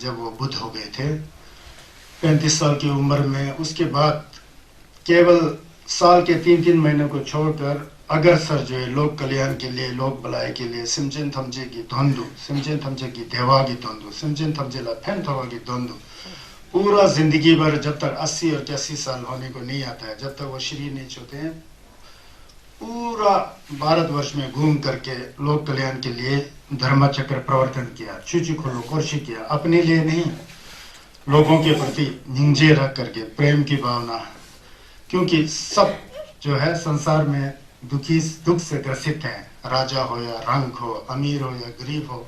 जब वो बुद्ध हो गए थे 35 साल की उम्र में। उसके बाद केवल साल के 3-3 महीने को छोड़कर अग्रसर जो है लोक कल्याण के लिए, लोक भलाई के लिए सिमचेन थमचे की धोंदू, सिमचेन थमचे की देवा की धोंदू, सिमचेन थमचे ला फैन थवा की धोंदू, पूरा जिंदगी भर जब तक 80 और 81 साल होने को नहीं आता है, जब तक वो शरीर नहीं छूते हैं, पूरा भारतवर्ष में घूम करके लोक कल्याण के लिए धर्म चक्र प्रवर्तन किया, चुची खोलो कोशिश किया, अपने लिए नहीं, लोगों के प्रति निंजे रख करके प्रेम की भावना। क्योंकि सब जो है संसार में दुख से ग्रसित हैं, राजा हो या रंक हो, अमीर हो या गरीब हो,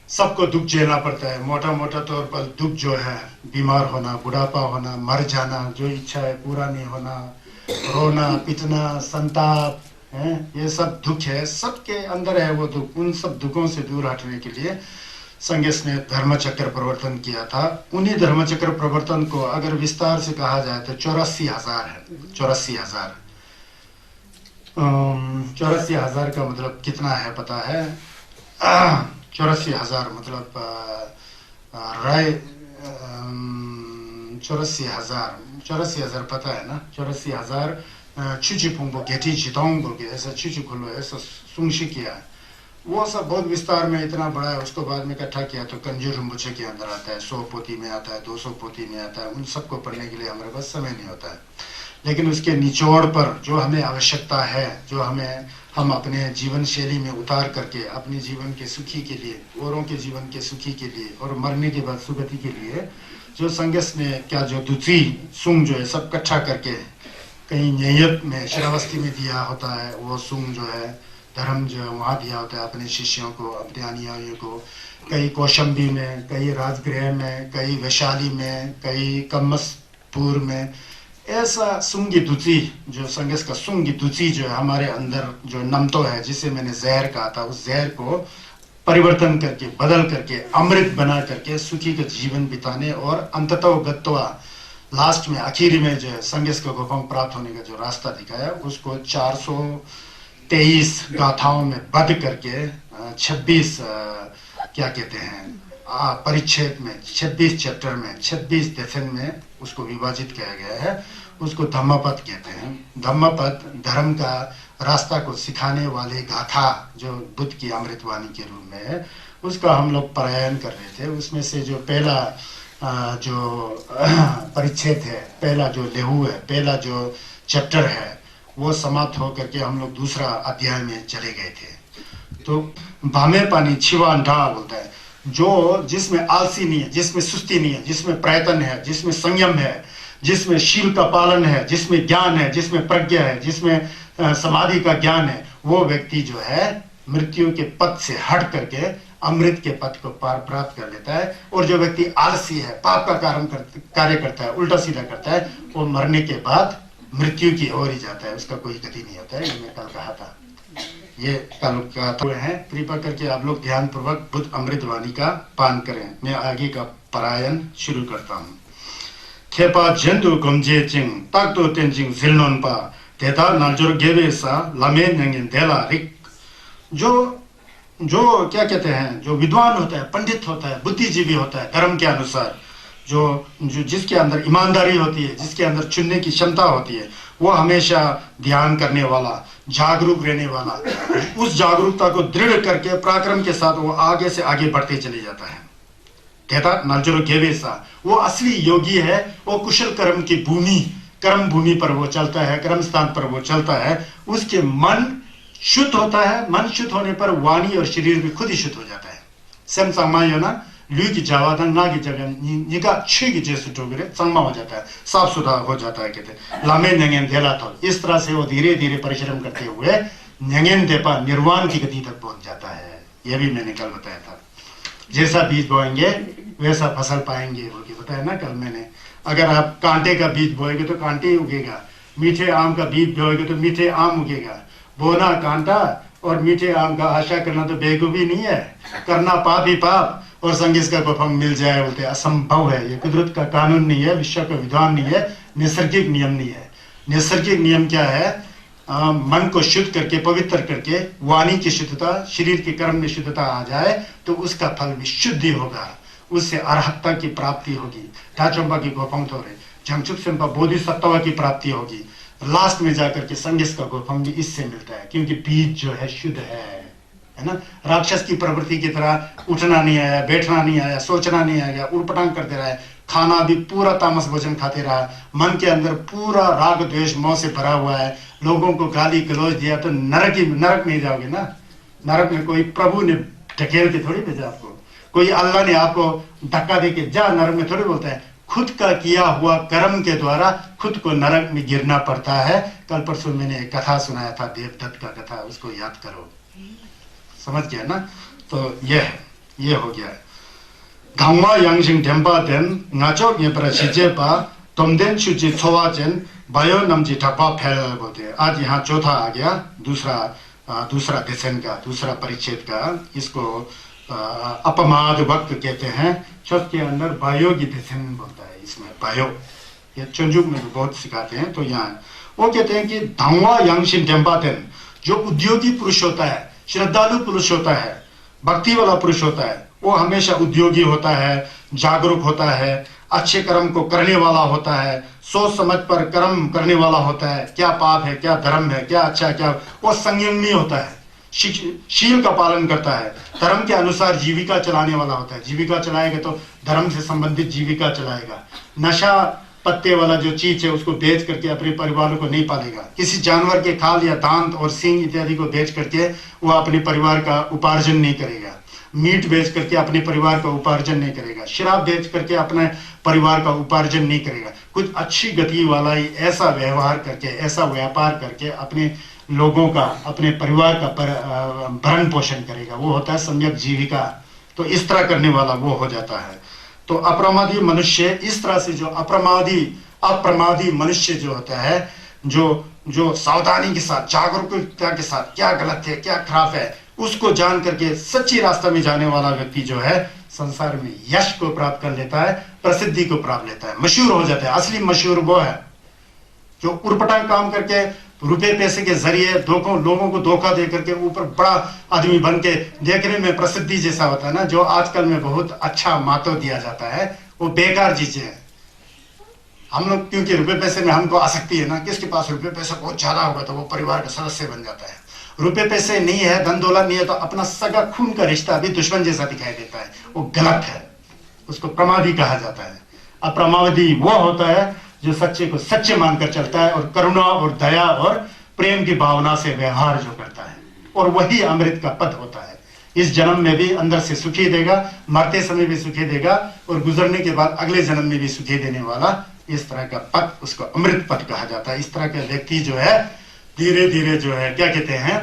सबको दुख झेलना पड़ता है। मोटा मोटा तौर पर दुख जो है बीमार होना, बुढ़ापा होना, मर जाना, जो इच्छा है पूरा नहीं होना, रोना पिटना, संताप है, ये सब दुख है, सबके अंदर है वो दुख। उन सब दुखों से दूर हटने के लिए संगेस ने धर्मचक्र प्रवर्तन किया था। उन्हीं धर्मचक्र प्रवर्तन को अगर विस्तार से कहा जाए तो 84,000 है। 84,000 84,000 का मतलब कितना है पता है? 84,000 मतलब राय 84,000 पता है ना? 84,000 चुची पुंगो गेटी जिताऊं बोल के ऐसा चुची खुलो ऐसा सुंगशी किया है। वो सब बहुत विस्तार में इतना बड़ा है। उसको बाद में इकट्ठा किया तो कंजूर रुम्बुचे के अंदर आता है, 100 पोथी में आता है, 200 पोथी में आता है। उन सबको पढ़ने के लिए हमारे पास समय नहीं होता है, लेकिन उसके निचोड़ पर जो हमें आवश्यकता है, जो हम अपने जीवन शैली में उतार करके अपने जीवन के सुखी के लिए, औरों के जीवन के सुखी के लिए और मरने के बाद सुगति के लिए, जो संगस ने क्या जो दूसरी सुंग जो है सब इकट्ठा करके कहीं न्यायत में श्रावस्ती में दिया होता है, वो सुंग जो है धर्म जो है वहाँ दिया होता है अपने शिष्यों को, अपने अनुयायियों को। कई कौशंबी में, कई राजगृह में, कई वैशाली में, कई कम्मसपुर में, ऐसा सुंगी दुची जो संगस का सुंगी दुची जो है हमारे अंदर जो नमतो है, जिसे मैंने जहर कहा था, उस जहर को परिवर्तन करके, बदल करके, अमृत बना करके सुखी का जीवन बिताने और अंततः गत्वा लास्ट में आखिरी में जो है संगस का गोपम प्राप्त होने का जो रास्ता दिखाया, उसको 423 गाथाओं में बद करके 26 क्या कहते हैं परिच्छेद में, 26 चैप्टर में, 26 लेसन में उसको विभाजित किया गया है। उसको धम्मपद कहते हैं। धम्मपद धर्म का रास्ता को सिखाने वाले गाथा जो बुद्ध की अमृतवाणी के रूप में है, उसका हम लोग पारायण कर रहे थे। उसमें से जो पहला जो परिच्छेद है, पहला जो लेहू है, पहला जो चैप्टर है, वो समाप्त हो करके हम लोग दूसरा अध्याय में चले गए थे। तो भामे पानी छिवा अंधा बोलता है, जो जिसमें आलसी नहीं है, जिसमें सुस्ती नहीं है, जिसमें प्रयत्न है, जिसमें संयम है, जिसमें शील का पालन है, जिसमें ज्ञान है, जिसमें प्रज्ञा है, जिसमें समाधि का ज्ञान है, वो व्यक्ति जो है मृत्यु के पथ से हट करके अमृत के पथ को पार प्राप्त कर लेता है। और जो व्यक्ति आलसी है, पाप का कार्य करता है, उल्टा सीधा करता है, वो मरने के बाद मृत्यु की ओर ही जाता है, उसका कोई गति नहीं होता है। ये मैं कल कहा था, ये कल का तो है। कृपा करके आप लोग ध्यान पूर्वक बुद्ध अमृतवाणी का पान करें। मैं आगे का पारायण शुरू करता हूँ। खेपा झेंदु गमजे चिंग ताक तो तेंजिंग जिलनोन पा तेता नालजोर गेवे सा लमे नंगिन देला रिक। जो क्या कहते हैं, जो विद्वान होता है, पंडित होता है, बुद्धिजीवी होता है, धर्म के अनुसार, जो जिसके अंदर ईमानदारी होती है, जिसके अंदर चुनने की क्षमता होती है, वो हमेशा ध्यान करने वाला, जागरूक रहने वाला, उस जागरूकता को दृढ़ करके पराक्रम के साथ वो आगे से आगे बढ़ते चले जाता है। कहता नलजरो गेवेसा, वो असली योगी है। वो कुशल कर्म की भूमि, कर्म भूमि पर वो चलता है, कर्म स्थान पर वो चलता है। उसके मन शुद्ध होता है। मन शुद्ध होने पर वाणी और शरीर भी खुद ही शुद्ध हो जाता है। सम संगमा ना लू की जावादन ना की जगह निगा छी की जैसे टोगरे संगमा हो जाता है, साफ सुथरा हो जाता है। कहते लामे नंगेन देला तो इस तरह से वो धीरे धीरे परिश्रम करते हुए नंगेन देपा निर्वाण की गति तक पहुंच जाता है। यह भी मैंने कल बताया था। जैसा बीज बोएंगे वैसा फसल पाएंगे बोल के बताया ना कल मैंने। अगर आप कांटे का बीज बोएंगे तो कांटे ही उगेगा, मीठे आम का बीज बोएंगे तो मीठे आम उगेगा। बोना कांटा और मीठे आम का आशा करना तो बेवकूफी नहीं है, करना पाप ही पाप और संगीत का फल मिल जाए बोलते असंभव है। ये कुदरत का कानून नहीं है, विश्व का विधान नहीं है, नैसर्गिक नियम नहीं है। नैसर्गिक नियम क्या है? मन को शुद्ध करके, पवित्र करके, वाणी की शुद्धता, शरीर के कर्म में शुद्धता आ जाए तो उसका फल भी शुद्धि होगा। उससे अरहत्ता की प्राप्ति होगी, ढाचंबा की गोपंग थोड़े झंगचुक सेम्पा बोधिसत्व की प्राप्ति होगी, लास्ट में जाकर के संगीस का गोपंग भी इससे मिलता है, क्योंकि बीज जो है शुद्ध है ना। राक्षस की प्रवृत्ति की तरह उठना नहीं आया, बैठना नहीं आया, सोचना नहीं आया, उड़पटांग करते रहा है, खाना भी पूरा तामस भोजन खाते रहा, मन के अंदर पूरा राग द्वेष मोह से भरा हुआ है, लोगों को गाली गलौज दिया तो नरक में जाओगे ना। नरक में कोई प्रभु ने ढकेल के थोड़ी भेजा आपको, कोई अल्लाह ने आपको धक्का दे के जा नरक में थोड़ी बोलता है, खुद का किया हुआ कर्म के द्वारा खुद को नरक में गिरना पड़ता है। कल परसों मैंने एक कथा सुनाया था, देवदत्त का कथा, उसको याद करो, समझ गया ना। तो ये हो गया। धांगवा यांगसिंग टेम्पा देन नाचो ये पर छिजे पा तोमदेन छुची छोवाचेन बायो नमजी ठप्पा फैल बोलते हैं। आज यहाँ चौथा आ गया, दूसरा देशन का दूसरा परिच्छेद का, इसको अपमाद वक्त कहते हैं। छठ के अंदर बायो की देशन बोलता है, इसमें बायो, ये चंजुक में भी बहुत सिखाते हैं। तो यहाँ वो कहते हैं कि धांगवा यांगसिंग टेम्पा देन, जो उद्योगी पुरुष होता है, श्रद्धालु पुरुष होता है, भक्ति वाला पुरुष होता है, वो हमेशा उद्योगी होता है, जागरूक होता है, अच्छे कर्म को करने वाला होता है, सोच समझ पर कर्म करने वाला होता है, क्या पाप है क्या धर्म है, क्या अच्छा क्या, वो संयमी होता है, शील का पालन करता है, धर्म के अनुसार जीविका चलाने वाला होता है। जीविका चलाएगा तो धर्म से संबंधित जीविका चलाएगा। नशा पत्ते वाला जो चीज है उसको बेच करके अपने परिवार को नहीं पालेगा। किसी जानवर के खाल या दांत और सींग इत्यादि को बेच करके वो अपने परिवार का उपार्जन नहीं करेगा। मीट बेच करके अपने परिवार का उपार्जन नहीं करेगा। शराब बेच करके अपने परिवार का उपार्जन नहीं करेगा। कुछ अच्छी गति वाला ही ऐसा व्यवहार करके, ऐसा व्यापार करके अपने लोगों का, अपने परिवार का भरण पोषण करेगा, वो होता है सम्यक जीविका। तो इस तरह करने वाला वो हो जाता है। तो अप्रमादी मनुष्य, इस तरह से जो अप्रमादी मनुष्य जो होता है, जो सावधानी के साथ, जागरूकता के साथ क्या गलत है क्या खराब है उसको जान करके सच्ची रास्ते में जाने वाला व्यक्ति जो है संसार में यश को प्राप्त कर लेता है, प्रसिद्धि को प्राप्त लेता है, मशहूर हो जाता है। असली मशहूर वो है जो उर्पटांग काम करके रुपए पैसे के जरिए लोगों को धोखा दे करके ऊपर बड़ा आदमी बन के देखने में प्रसिद्धि जैसा होता है ना, जो आजकल में बहुत अच्छा मातो दिया जाता है, वो बेकार चीजें हैं। हम लोग क्योंकि रुपए पैसे में हमको आसक्ति है ना, किसके पास रुपए पैसा बहुत ज्यादा होगा तो वो परिवार का सदस्य बन जाता है। रुपए पैसे नहीं है, धन दौलत नहीं है तो अपना सगा खून का रिश्ता भी दुश्मन जैसा दिखाई देता है, वो गलत है, उसको प्रमादी कहा जाता है। अप्रमादी वो होता है जो सच्चे को सच्चे मानकर चलता है और करुणा और दया और प्रेम की भावना से व्यवहार जो करता है, और वही अमृत का पद होता है। इस जन्म में भी अंदर से सुखी देगा, मरते समय भी सुखी देगा, और गुजरने के बाद अगले जन्म में भी सुखी देने वाला इस तरह का पद, उसको अमृत पद कहा जाता है। इस तरह का व्यक्ति जो है धीरे धीरे जो है क्या कहते हैं,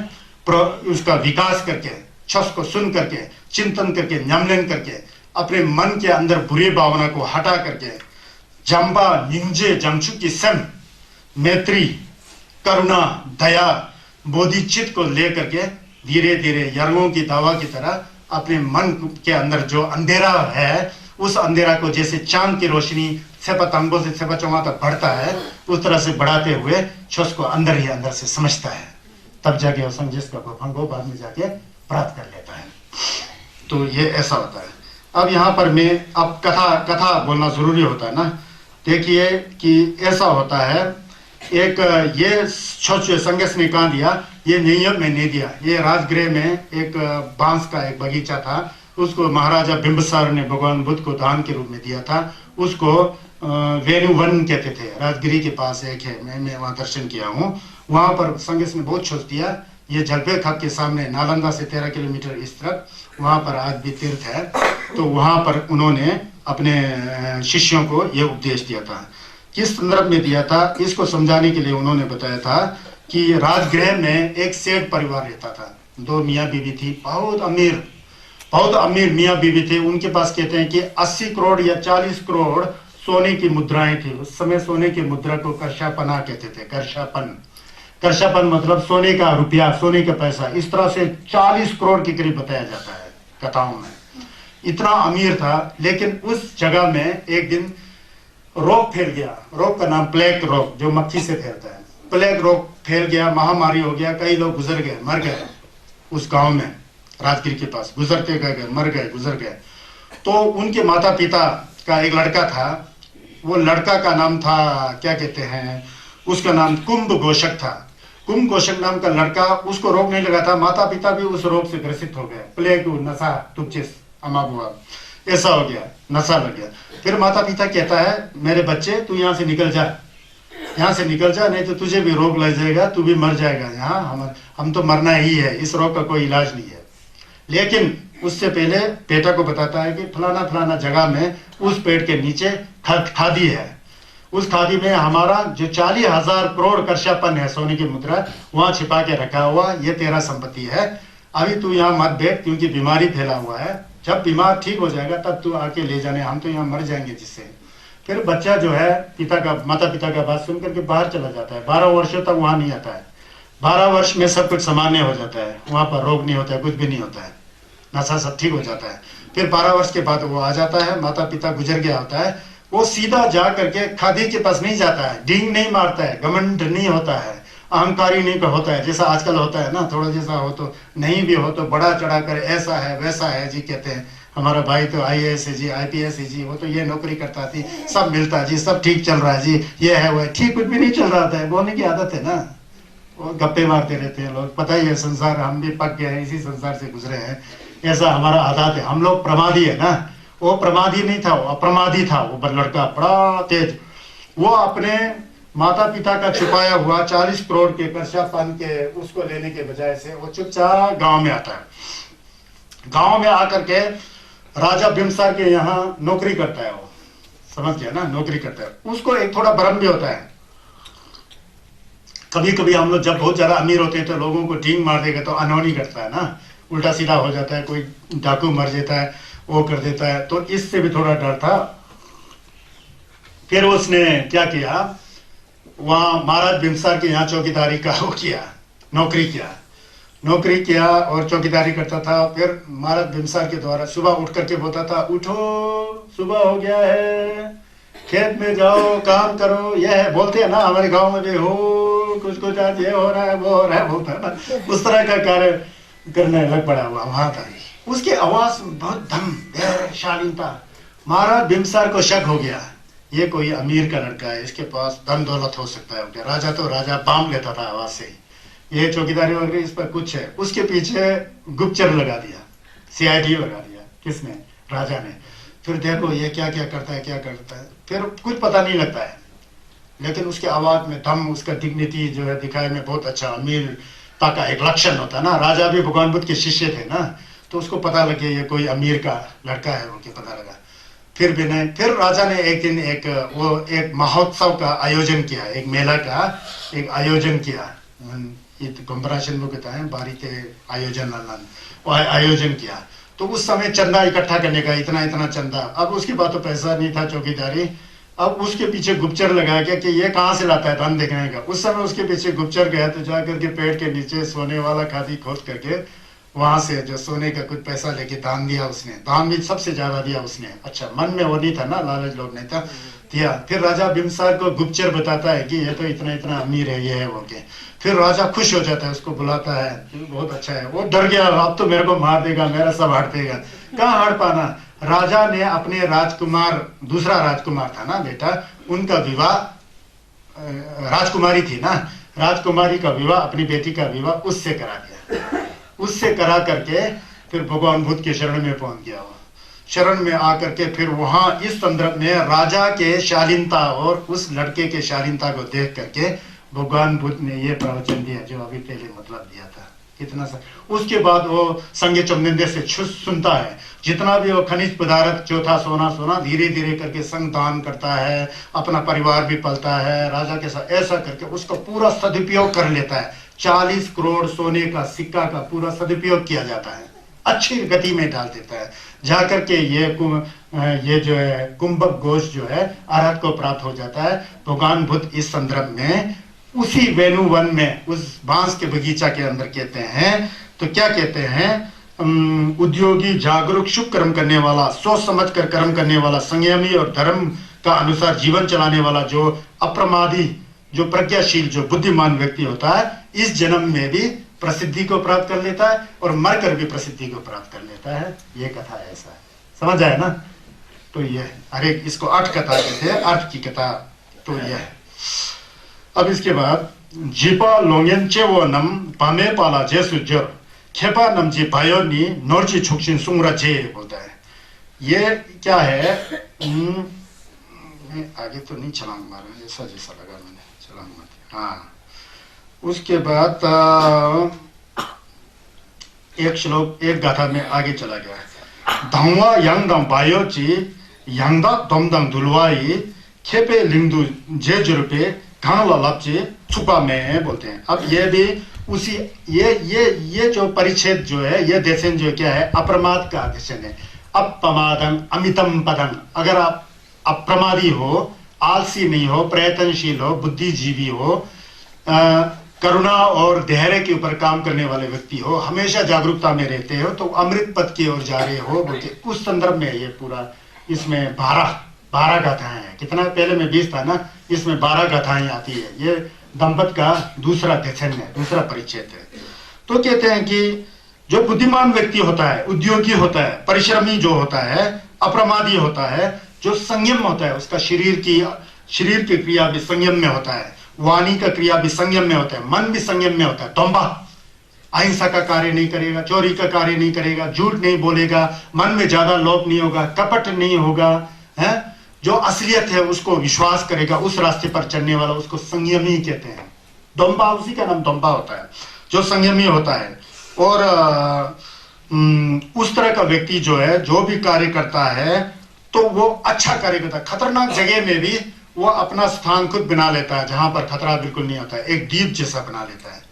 उसका विकास करके, छस को सुन करके, चिंतन करके, न्यामलन करके, अपने मन के अंदर बुरी भावना को हटा करके, जम्बा निंजे जमचु की सन, मैत्री, करुणा, दया, बोधिचित को लेकर के धीरे धीरे यरगों की दवा की तरह अपने मन के अंदर जो अंधेरा है, उस अंधेरा को जैसे चांद की रोशनी सेपा तंबो से सेपा चौमा तक बढ़ता है, उस तरह से बढ़ाते हुए छस को अंदर ही अंदर से समझता है, तब जाके वो संदेश का भंगो बाद में जाके प्राप्त कर लेता है। तो ये ऐसा होता है। अब यहाँ पर मैं अब कथा बोलना जरूरी होता है ना। देखिए कि ऐसा होता है, एक ये संगेश ने कहा दिया, ये नियम में नहीं दिया। ये राजगृह में एक बांस का एक बगीचा था, उसको महाराजा बिंबिसार ने भगवान बुद्ध को दान के रूप में दिया था। उसको वेणुवन कहते थे। राजगिरी के पास एक है, मैं वहाँ दर्शन किया हूँ। वहाँ पर संगेश ने बहुत छोड़ दिया। ये जलपे खाप के सामने नालंदा से 13 किलोमीटर इस तरफ, वहाँ पर आज भी तीर्थ है। तो वहाँ पर उन्होंने अपने शिष्यों को ये उपदेश दिया था। किस संदर्भ में दिया था इसको समझाने के लिए उन्होंने बताया था कि राजगृह में एक सेठ परिवार रहता था। 2 मियाँ बीवी थी, बहुत अमीर मियाँ बीवी थे। उनके पास कहते हैं कि 80 करोड़ या 40 करोड़ सोने की मुद्राएं थी। उस समय सोने की मुद्रा को करशापना कहते थे। करशापन मतलब सोने का रुपया, सोने का पैसा। इस तरह से 40 करोड़ के करीब बताया जाता है कथाओं में। इतना अमीर था, लेकिन उस जगह में एक दिन रोग फैल गया। रोग का नाम प्लेग रोग, जो मक्खी से फैलता है। प्लेग रोग फैल गया, महामारी हो गया, कई लोग गुजर गए, मर गए। उस गांव में राजगिर के पास गुजरते गए, मर गए, गुजर गए। तो उनके माता पिता का एक लड़का था, वो लड़का का नाम था क्या कहते हैं, उसका नाम कुंभ घोषक था। कुंभ घोषक नाम का लड़का, उसको रोग नहीं लगा था, माता पिता भी उस रोग से ग्रसित हो गए, प्लेग, नशा, तुपचिस, अमाबुआ, ऐसा हो गया, नशा लग गया। फिर माता पिता कहता है मेरे बच्चे तू यहाँ से निकल जा, यहाँ से निकल जा, नहीं तो तुझे भी रोग लग जाएगा, तू भी मर जाएगा, यहाँ हम तो मरना ही है, इस रोग का कोई इलाज नहीं है। लेकिन उससे पहले बेटा को बताता है कि फलाना फलाना जगह में उस पेड़ के नीचे खादी है, उस खादी में हमारा जो 40,000 करोड़ कर्षापन है सोने की मुद्रा, वहां छिपा के रखा हुआ, ये तेरा संपत्ति है, अभी तू यहाँ मत बैठ क्योंकि बीमारी फैला हुआ है, जब बीमार ठीक हो जाएगा तब तू आके ले जाने, हम तो यहाँ मर जाएंगे जिससे। फिर बच्चा जो है माता पिता का बात सुन करके बाहर चला जाता है, 12 वर्षों तक वहां नहीं आता है। 12 वर्ष में सब कुछ सामान्य हो जाता है, वहां पर रोग नहीं होता है, कुछ भी नहीं होता है, नशा सब ठीक हो जाता है। फिर 12 वर्ष के बाद वो आ जाता है, माता पिता गुजर गया होता है, वो सीधा जा करके खादी के पास नहीं जाता है, डींग नहीं मारता है, घमंड नहीं होता है, अहंकारी नहीं होता है, जैसा आजकल होता है ना, थोड़ा जैसा हो तो नहीं भी हो तो बड़ा चढ़ा कर ऐसा है वैसा है जी, कहते हैं हमारा भाई तो IAS है जी, IPS है जी, वो तो ये नौकरी करता थी, सब मिलता जी, सब ठीक चल रहा है जी, ये है वो है, ठीक कुछ भी नहीं चल रहा था, बोलने की आदत है ना, वो गप्पे मारते रहते हैं लोग, पता ही है संसार, हम भी पक गए हैं, इसी संसार से गुजरे हैं, ऐसा हमारा आदत है, हम लोग प्रमादी है ना। वो प्रमादी नहीं था, वो अप्रमादी था, वो लड़का बड़ा तेज, वो अपने माता पिता का छुपाया हुआ 40 करोड़ के कर्षापन के उसको लेने के बजाय से वो चुपचाप गांव में आता है। गांव में आकर के राजा बिम्बसार के यहाँ नौकरी करता है, वो समझ गया ना, नौकरी करता है। उसको एक थोड़ा भ्रम भी होता है, कभी कभी हम लोग जब बहुत ज्यादा अमीर होते हैं तो लोगों को डींग मार देगा तो अनहोनी करता है ना, उल्टा सीधा हो जाता है, कोई डाकू मर जाता है, वो कर देता है, तो इससे भी थोड़ा डर था। फिर उसने क्या किया, वहां महाराज बिम्बसार के यहाँ चौकीदारी का वो किया, नौकरी किया और चौकीदारी करता था। फिर महाराज बिम्बसार के द्वारा सुबह उठ करके बोलता था, उठो सुबह हो गया है, खेत में जाओ काम करो, यह है, बोलते हैं ना हमारे गांव में भी, हो कुछ आज ये हो रहा है वो हो रहा है, बोलता है ना, उस तरह का कार्य करने लग पड़ा हुआ वहां था। उसकी आवाज में बहुत दम शालीनता। महाराज बिम्बसार को शक हो गया, ये कोई अमीर का लड़का है, इसके पास धन दौलत हो सकता है, राजा तो राजा बाम लेता था आवाज से, ये चौकीदारी वगैरह इस पर कुछ है। उसके पीछे गुप्तचर लगा दिया, CID लगा दिया, किसने, राजा ने। फिर देखो ये क्या क्या करता है, फिर कुछ पता नहीं लगता है, लेकिन उसके आवाज में दम, उसका डिग्निटी जो है दिखाई में बहुत अच्छा, अमीरता का एक लक्षण होता है ना। राजा भी भगवान बुद्ध के शिष्य थे ना, तो उसको पता लगे ये कोई अमीर का लड़का है, वो क्या पता लगा। फिर भी नहीं, फिर राजा ने एक दिन एक महोत्सव का आयोजन किया, एक मेला का एक आयोजन किया, कंपराशन में कहता है बारी के आयोजन किया। तो उस समय चंदा इकट्ठा करने का, इतना चंदा, अब उसके पास तो पैसा नहीं था चौकीदारी, अब उसके पीछे गुप्तचर लगाया गया कि ये कहाँ से लाता है धन देखने का। उस समय उसके पीछे गुप्तचर गया तो जाकर के पेड़ के नीचे सोने वाला खादी खोद करके वहां से जो सोने का कुछ पैसा लेके दान दिया उसने, दान भी सबसे ज्यादा दिया उसने। अच्छा, मन में वो नहीं था ना, लालच लोग नहीं था, दिया। फिर राजा बिम्बसार को गुप्तचर बताता है कि ये तो इतना अमीर है, ये है वो के। फिर राजा खुश हो जाता है, उसको बुलाता है, बहुत अच्छा है। वो डर गया, अब तो मेरे को मार देगा, मेरा सब हट देगा। कहाँ हट पाना, राजा ने अपने राजकुमार, दूसरा राजकुमार था ना बेटा, उनका विवाह, राजकुमारी थी ना, राजकुमारी का विवाह, अपनी बेटी का विवाह उससे करा दिया। उससे करा करके फिर भगवान बुद्ध के शरण में पहुंच गया। शरण में आकर के फिर वहां इस संदर्भ में राजा के शालीनता और उस लड़के के शालीनता को देख करके भगवान बुद्ध ने ये प्रवचन दिया जो अभी पहले मतलब दिया था। कितना सा उसके बाद वो संगे चमनिंदे से सुनता है, जितना भी वो खनिज पदार्थ जो था सोना धीरे धीरे करके संग दान करता है, अपना परिवार भी पलता है, राजा के साथ ऐसा करके उसका पूरा सदुपयोग कर लेता है। 40 करोड़ सोने का सिक्का का पूरा सदुपयोग किया जाता है, अच्छी गति में डाल देता है। जाकर के ये जो है कुंभक घोष जो है अरहत को प्राप्त हो जाता है। भगवान बुद्ध इस संदर्भ में उसी वेणु वन में, उस बांस के बगीचा के अंदर कहते हैं, तो क्या कहते हैं, उद्योगी, जागरूक, शुभ कर्म करने वाला, सोच समझ कर कर्म करने वाला, संयमी और धर्म का अनुसार जीवन चलाने वाला, जो अप्रमादी, जो प्रज्ञाशील, जो बुद्धिमान व्यक्ति होता है, इस जन्म में भी प्रसिद्धि को प्राप्त कर लेता है और मरकर भी प्रसिद्धि को प्राप्त कर लेता है। ये कथा ऐसा है। समझ आया ना। तो ये हर एक इसको 8 कथा कहते हैं, 8 की कथा तो ये है। अब इसके बाद जीपा लोंगेन चेवो नम पामे पाला जेसु जर खेपा नमजी भायोनी नोरची छुकशिन सुंगरा जे बोलता है। ये क्या है, मैं आगे तो नहीं छलांग मारा, ऐसा जैसा लगा मैंने, छलांग मार। हाँ, उसके बाद एक श्लोक एक गाथा में आगे चला गया है। धावा यांगदम बायोची यांगदा दोमदंग दुलवाई खेपे लिंगदु जे जुरुपे घांगला लापचे छुपा में बोलते हैं। अब ये भी उसी ये जो परिच्छेद जो है, ये देशन जो क्या है, अप्रमाद का देशन है। अपमादं अमितम पदं, अगर आप अप्रमादी हो, आलसी नहीं हो, प्रयत्नशील हो, बुद्धिजीवी हो, करुणा और धैर्य के ऊपर काम करने वाले व्यक्ति हो, हमेशा जागरूकता में रहते हो, तो अमृत पद की ओर जा रहे हो बोलते। उस संदर्भ में ये पूरा, इसमें 12 गाथाएं हैं। कितना पहले में 20 था ना, इसमें 12 गाथाएं आती है। ये दंपत का दूसरा देशन है, दूसरा परिच्छेद है। तो कहते हैं कि जो बुद्धिमान व्यक्ति होता है, उद्योगी होता है, परिश्रमी जो होता है, अप्रमादी होता है, जो संयम होता है, उसका शरीर की क्रिया भी संयम में होता है, वाणी का क्रिया भी संयम में होता है, मन भी संयम में होता है। दंभा, अहिंसा का कार्य नहीं करेगा, चोरी का कार्य नहीं करेगा, झूठ नहीं बोलेगा, मन में ज्यादा लोभ नहीं होगा, कपट नहीं होगा, है जो असलियत है उसको विश्वास करेगा, उस रास्ते पर चलने वाला उसको संयमी कहते हैं। दंभा, उसी का नाम दंभा होता है, जो संयमी होता है। और उस तरह का व्यक्ति जो है, जो भी कार्य करता है तो वो अच्छा कार्य करता है। खतरनाक जगह में भी वो अपना स्थान खुद बना लेता है, जहां पर खतरा बिल्कुल नहीं होता है, एक द्वीप जैसा बना लेता है।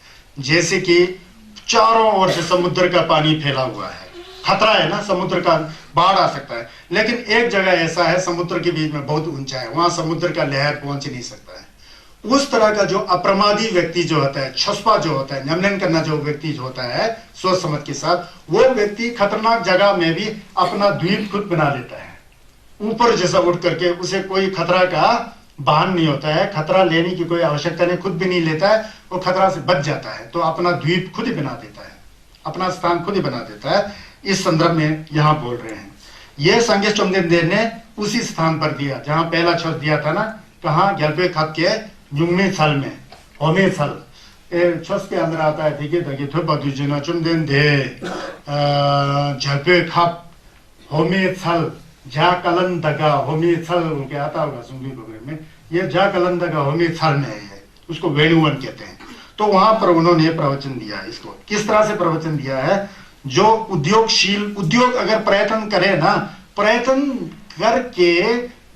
जैसे कि चारों ओर से समुद्र का पानी फैला हुआ है, खतरा है ना, समुद्र का बाढ़ आ सकता है, लेकिन एक जगह ऐसा है समुद्र के बीच में बहुत ऊंचा है, वहां समुद्र का लहर पहुंच नहीं सकता है। उस तरह का जो अप्रमादी व्यक्ति जो होता है, छुपा जो होता है, नमन करना जो व्यक्ति जो होता है सोच समझ के साथ, वो व्यक्ति खतरनाक जगह में भी अपना द्वीप खुद बना लेता है, ऊपर जैसा उठ करके। उसे कोई खतरा का भान नहीं होता है, खतरा लेने की कोई आवश्यकता नहीं, खुद भी नहीं लेता है, वो खतरा से बच जाता है। तो अपना द्वीप खुद ही बना देता है, अपना स्थान खुद ही बना देता है। इस संदर्भ में यहाँ बोल रहे हैं। ये संगे चोमदेव ने उसी स्थान पर दिया जहां पहला छल दिया था ना, कहा ग्यालपे खाप के जुंगने छल में, होमे छल छस के अंदर आता है। ठीक है, थोड़ा चुमदेन दे झलपे खाप होमे छल जा कलन दगा होमी छल के आता होगा सुंगी प्रोग्राम में। ये जा कलन दगा होमी छल में है, उसको वेणुवन कहते हैं। तो वहां पर उन्होंने प्रवचन दिया है। इसको किस तरह से प्रवचन दिया है, जो उद्योग अगर प्रयत्न करे ना, प्रयत्न करके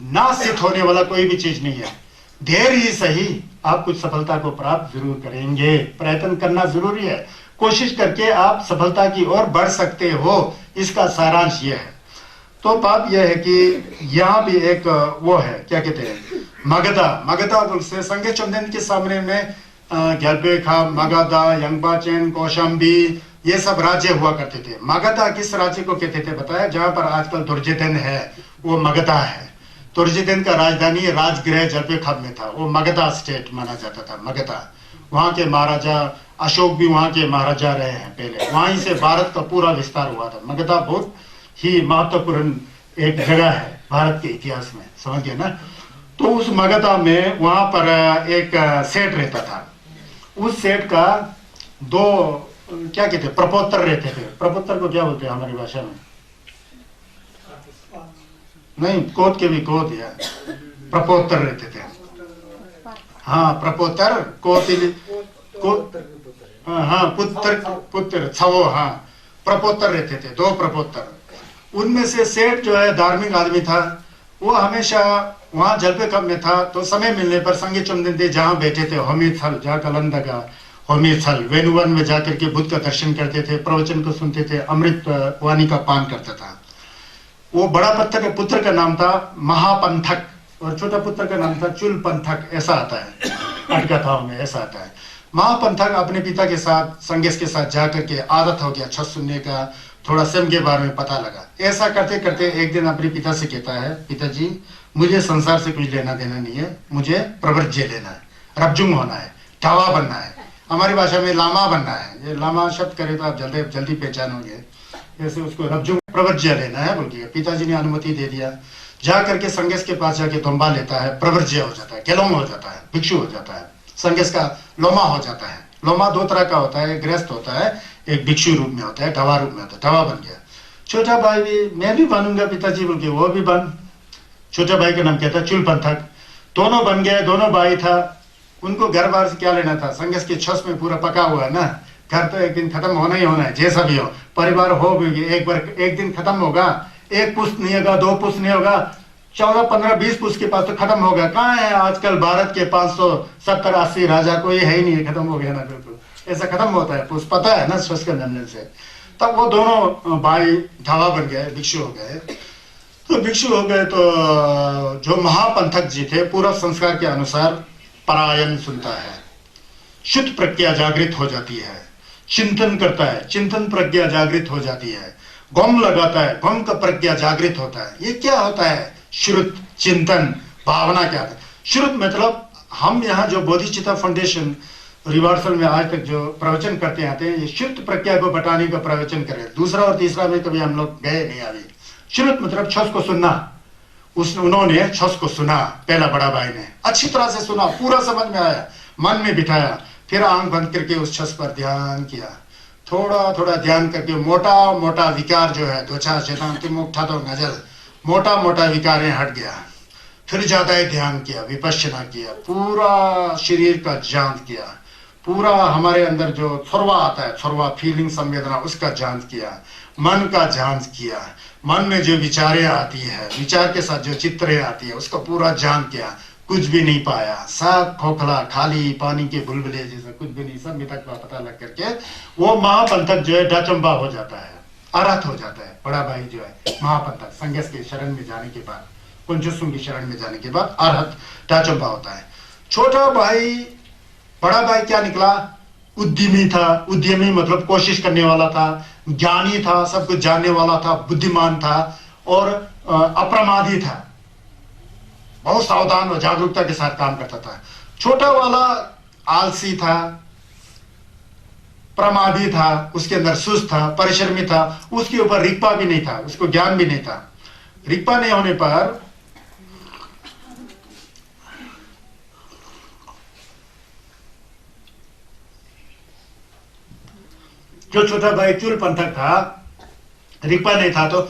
ना सिद्ध होने वाला कोई भी चीज नहीं है। धैर्य ही सही, आप कुछ सफलता को प्राप्त जरूर करेंगे। प्रयत्न करना जरूरी है, कोशिश करके आप सफलता की ओर बढ़ सकते हो, इसका सारांश यह है। तो बात यह है कि यहाँ भी एक वो है, क्या कहते हैं, मगधा से संगे चंदन के सामने में ग्यालपेखा, मगधा, यंगबाचेन, कौशाम्बी, ये सब राज्य हुआ करते थे। मगधा किस राज्य को कहते थे बताया, जहां पर आजकल दुर्योधन है वो मगधा है। दुर्योधन का राजधानी राजगृह जलपेखा में था, वो मगधा स्टेट माना जाता था। मगधा, वहां के महाराजा अशोक भी वहां के महाराजा रहे हैं पहले, वहीं से भारत का पूरा विस्तार हुआ था। मगधा बहुत ही महत्वपूर्ण एक जगह है भारत के इतिहास में, समझ गए ना। तो उस मगधा में वहां पर एक सेठ रहता था। उस सेठ का दो क्या कहते, प्रपोत्र रहते थे। प्रपोत्र को क्या बोलते हैं हमारी भाषा में? नहीं, कोत के भी कोत या प्रपोत्र रहते थे। हाँ, प्रपोत्र हाँ, पुत्र छवो, हाँ, प्रपोत्र रहते थे, 2 प्रपोत्र। उनमें से सेठ जो है धार्मिक आदमी था, वो हमेशा वहां जलपे कब में था, तो समय मिलने पर संगे चुमदे जहां बैठे थे, होमी थल जहाँ कलंदा का होमी थल, वेणुवन में जाकर के बुद्ध का दर्शन करते थे, प्रवचन को सुनते थे, अमृत वाणी का पान करता था। वो बड़ा पुत्र का नाम था महापंथक और छोटा पुत्र का नाम था चुल पंथक, ऐसा आता है अटकथाओं में, ऐसा आता है। महापंथक अपने पिता के साथ, संगेश के साथ जाकर के आदत हो गया छत सुनने का, थोड़ा स्वयं के बारे में पता लगा। ऐसा करते करते एक दिन अपने पिता से कहता है, पिताजी मुझे संसार से कुछ लेना देना नहीं है, मुझे प्रवृत्ति लेना है, रबजुंग होना है, ठावा बनना है, हमारी भाषा में लामा बनना है। ये लामा शब्द करे तो आप जल्दी पहचानोगे, जैसे उसको रबजुंग प्रवर्ज्य लेना है बोल के पिताजी ने अनुमति दे दिया। जा करके संगेश के पास जाके तोंबा लेता है, प्रवर्ज्य हो जाता है, केलोंग हो जाता है, भिक्षु हो जाता है, संगेश का लोमा हो जाता है। लोमा दो तरह का होता है, गृहस्थ होता है, एक भिक्षु रूप में होता है, ढवा रूप में होता है, ढवा बन गया। छोटा भाई भी मैं भी बनूंगा पिताजी बोल के वो भी बन, छोटा भाई का नाम क्या था, चुलपंथक। दोनों बन गए, दोनों भाई था। उनको घर बार से क्या लेना था, संगेश के छस में पूरा पका हुआ है ना, घर तो एक दिन खत्म होना ही होना है, जैसा भी हो परिवार हो भी एक बार एक दिन खत्म होगा। एक पुस्त नहीं होगा, दो पुस्त नहीं होगा, 14, 15, 20 पुस्त के पास तो खत्म होगा। कहाँ है आजकल भारत के 570, 80 राजा कोई है ही नहीं, खत्म हो गया ना, बिल्कुल ऐसा खत्म होता है पुस्त, पता है ना स्वस्थ के जन्म से। तब वो दोनों भाई ढावा बन गए, भिक्षु हो गए। तो भिक्षु हो गए तो जो महापंथक जी थे पूर्व संस्कार के अनुसार परायण सुनता है, शुद्ध प्रज्ञा जागृत हो जाती है, चिंतन करता है, चिंतन प्रज्ञा जागृत हो जाती है, गम लगाता है, गम का प्रज्ञा जागृत होता है। ये क्या होता है, श्रुत चिंतन भावना क्या है। श्रुत मतलब हम यहाँ जो बोधिचित्ता फाउंडेशन रिवर्सल में आज तक जो प्रवचन करते आते हैं, ये शुद्ध प्रज्ञा को बटाने का प्रवचन करें। दूसरा और तीसरा में कभी हम लोग गए नहीं अभी। श्रुत मतलब छस को सुनना, उन्होंने छस को सुना, पहला बड़ा भाई ने अच्छी तरह से सुना, पूरा समझ में आया, मन में बिठाया, फिर आंख बंद करके उस छस पर ध्यान किया। थोड़ा थोड़ा ध्यान करके मोटा मोटा विकार जो है, दो चार चेतन की मुख तो नजर, मोटा मोटा विकार हट गया। फिर ज्यादा ही ध्यान किया, विपश्यना किया, पूरा शरीर का जांच किया, पूरा हमारे अंदर जो थोरवा आता है, थोरवा फीलिंग संवेदना, उसका जांच किया, मन का जांच किया, मन में जो विचारें आती है, विचार के साथ जो चित्रें आती है, उसका पूरा जांच किया, कुछ भी नहीं पाया, सब खोखला खाली पानी के बुलबुले जैसा, कुछ भी नहीं, सब मिथक का पता लग करके वो महापंथक जो है डचंबा हो जाता है, अरहत हो जाता है। बड़ा भाई जो है महापंथक संगेश के शरण में जाने के बाद, कुंजुसुम की शरण में जाने के बाद अरहत डचंबा होता है। छोटा भाई, बड़ा भाई क्या निकला, उद्यमी था। उद्यमी मतलब कोशिश करने वाला था, ज्ञानी था, सब कुछ जानने वाला था, बुद्धिमान था और अप्रमादी था, बहुत सावधान और जागरूकता के साथ काम करता था। छोटा वाला आलसी था, प्रमादी था, उसके अंदर सुस्त था, परिश्रमी था, उसके ऊपर रिक्पा भी नहीं था, उसको ज्ञान भी नहीं था। रिक्पा नहीं होने पर जो छोटा भाई चुलपंथक था, रिक्पा नहीं था, तो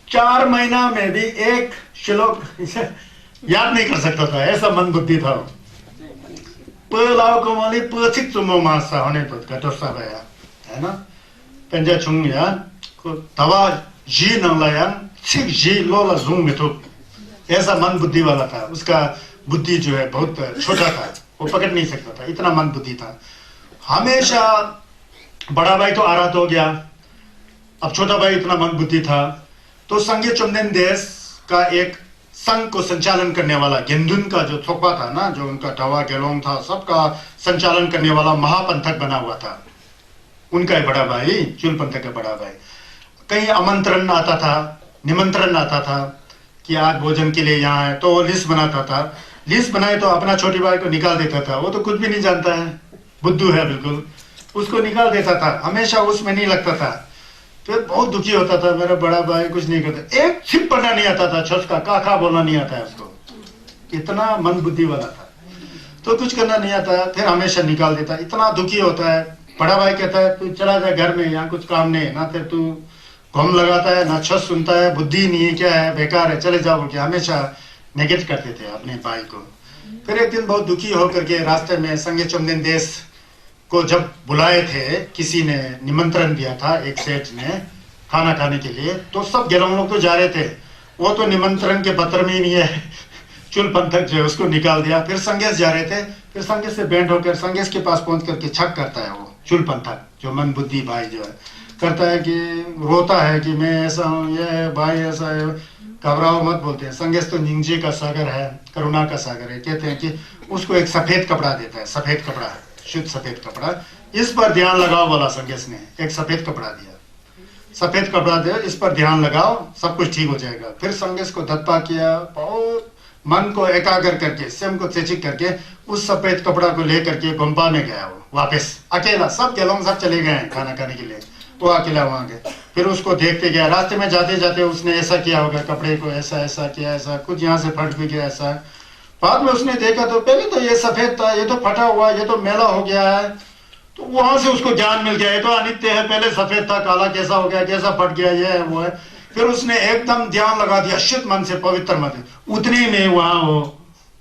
4 महीना में भी एक श्लोक याद नहीं कर सकता था, ऐसा मन बुद्धि था। पलावकोमाली पचिक चुमो मासा होने तो कटोसा गया है ना, पंजा चुंग या को तवा जी नलायान छिक जी लोला जुंग में तो ऐसा मन बुद्धि वाला था। उसका बुद्धि जो है बहुत छोटा था, वो पकड़ नहीं सकता था, इतना मन बुद्धि था। हमेशा बड़ा भाई तो आराध हो गया, अब छोटा भाई इतना मन बुद्धि था, तो संघीय चुमनेन देश का एक संघ को संचालन करने वाला गेंदुन का जो थोपा था ना, जो उनका टवा गेलोंग था, सबका संचालन करने वाला महापंथक बना हुआ था। उनका ही बड़ा भाई, चुलपंथक का बड़ा भाई, कहीं आमंत्रण आता था, निमंत्रण आता था कि आज भोजन के लिए यहाँ है, तो वो लिस्ट बनाता था। लिस्ट बनाए तो अपना छोटी भाई को निकाल देता था, वो तो कुछ भी नहीं जानता है, बुद्धू है बिल्कुल, उसको निकाल देता था, हमेशा उसमें नहीं लगता था। फिर बहुत दुखी होता था, मेरा बड़ा भाई कुछ नहीं करता, एक छिप पढ़ना नहीं आता था, छस का काका बोलना नहीं आता है उसको, इतना मन बुद्धि वाला था, तो कुछ करना नहीं आता, फिर हमेशा निकाल देता। इतना दुखी होता है, बड़ा भाई कहता है तू चला जा घर में, यहाँ कुछ काम नहीं है ना, फिर तू घूम लगाता है ना, छस सुनता है, बुद्धि नहीं है, क्या है, बेकार है, चले जाओ बोल, हमेशा नेगेट करते थे अपने भाई को। फिर एक दिन बहुत दुखी होकर के रास्ते में संघीय चुमनेन देश को जब बुलाए थे, किसी ने निमंत्रण दिया था, एक सेठ ने खाना खाने के लिए, तो सब गेलों लोग तो जा रहे थे, वो तो निमंत्रण के पत्र में ही नहीं है, चुलपंथक जो है उसको निकाल दिया। फिर संगेश जा रहे थे, फिर संगेश से भेंट होकर संगेश के पास पहुंच करके छक करता है वो चुलपंथक, जो मन बुद्धि भाई जो है, करता है कि रोता है कि मैं ऐसा हूँ, ये भाई ऐसा है, घबराओ मत बोलते हैं। संगेश तो निंजे का सागर है, करुणा का सागर है, कहते हैं कि उसको एक सफेद कपड़ा देता है, सफेद कपड़ा, शुद्ध सफेद कपड़ा, इस पर ध्यान लगाओ वाला संगेश ने एक सफेद कपड़ा दिया, सफेद कपड़ा दे, इस पर ध्यान लगाओ, सब कुछ ठीक हो जाएगा। फिर संगेश को धत्पा किया, बहुत मन को एकाग्र करके, स्वयं को चेचिक करके उस सफेद कपड़ा को लेकर के गुम्पा में गया, वो वापस अकेला, सब गेलोंग सब चले गए हैं खाना खाने के लिए, वो अकेला वहां गए। फिर उसको देखते गया, रास्ते में जाते जाते उसने ऐसा किया होगा, कपड़े को ऐसा ऐसा किया, ऐसा कुछ यहाँ से फट भी गया ऐसा। बाद में उसने देखा तो पहले तो ये सफेद था, ये तो फटा हुआ, ये तो मैला हो गया है। तो वहां से उसको ज्ञान मिल गया, ये तो अनित्य है, पहले सफेद था, काला कैसा हो गया, कैसा फट गया, ये है वो है। फिर उसने एकदम ध्यान लगा दिया शुद्ध मन से, पवित्र मन से, उतने में वहां वो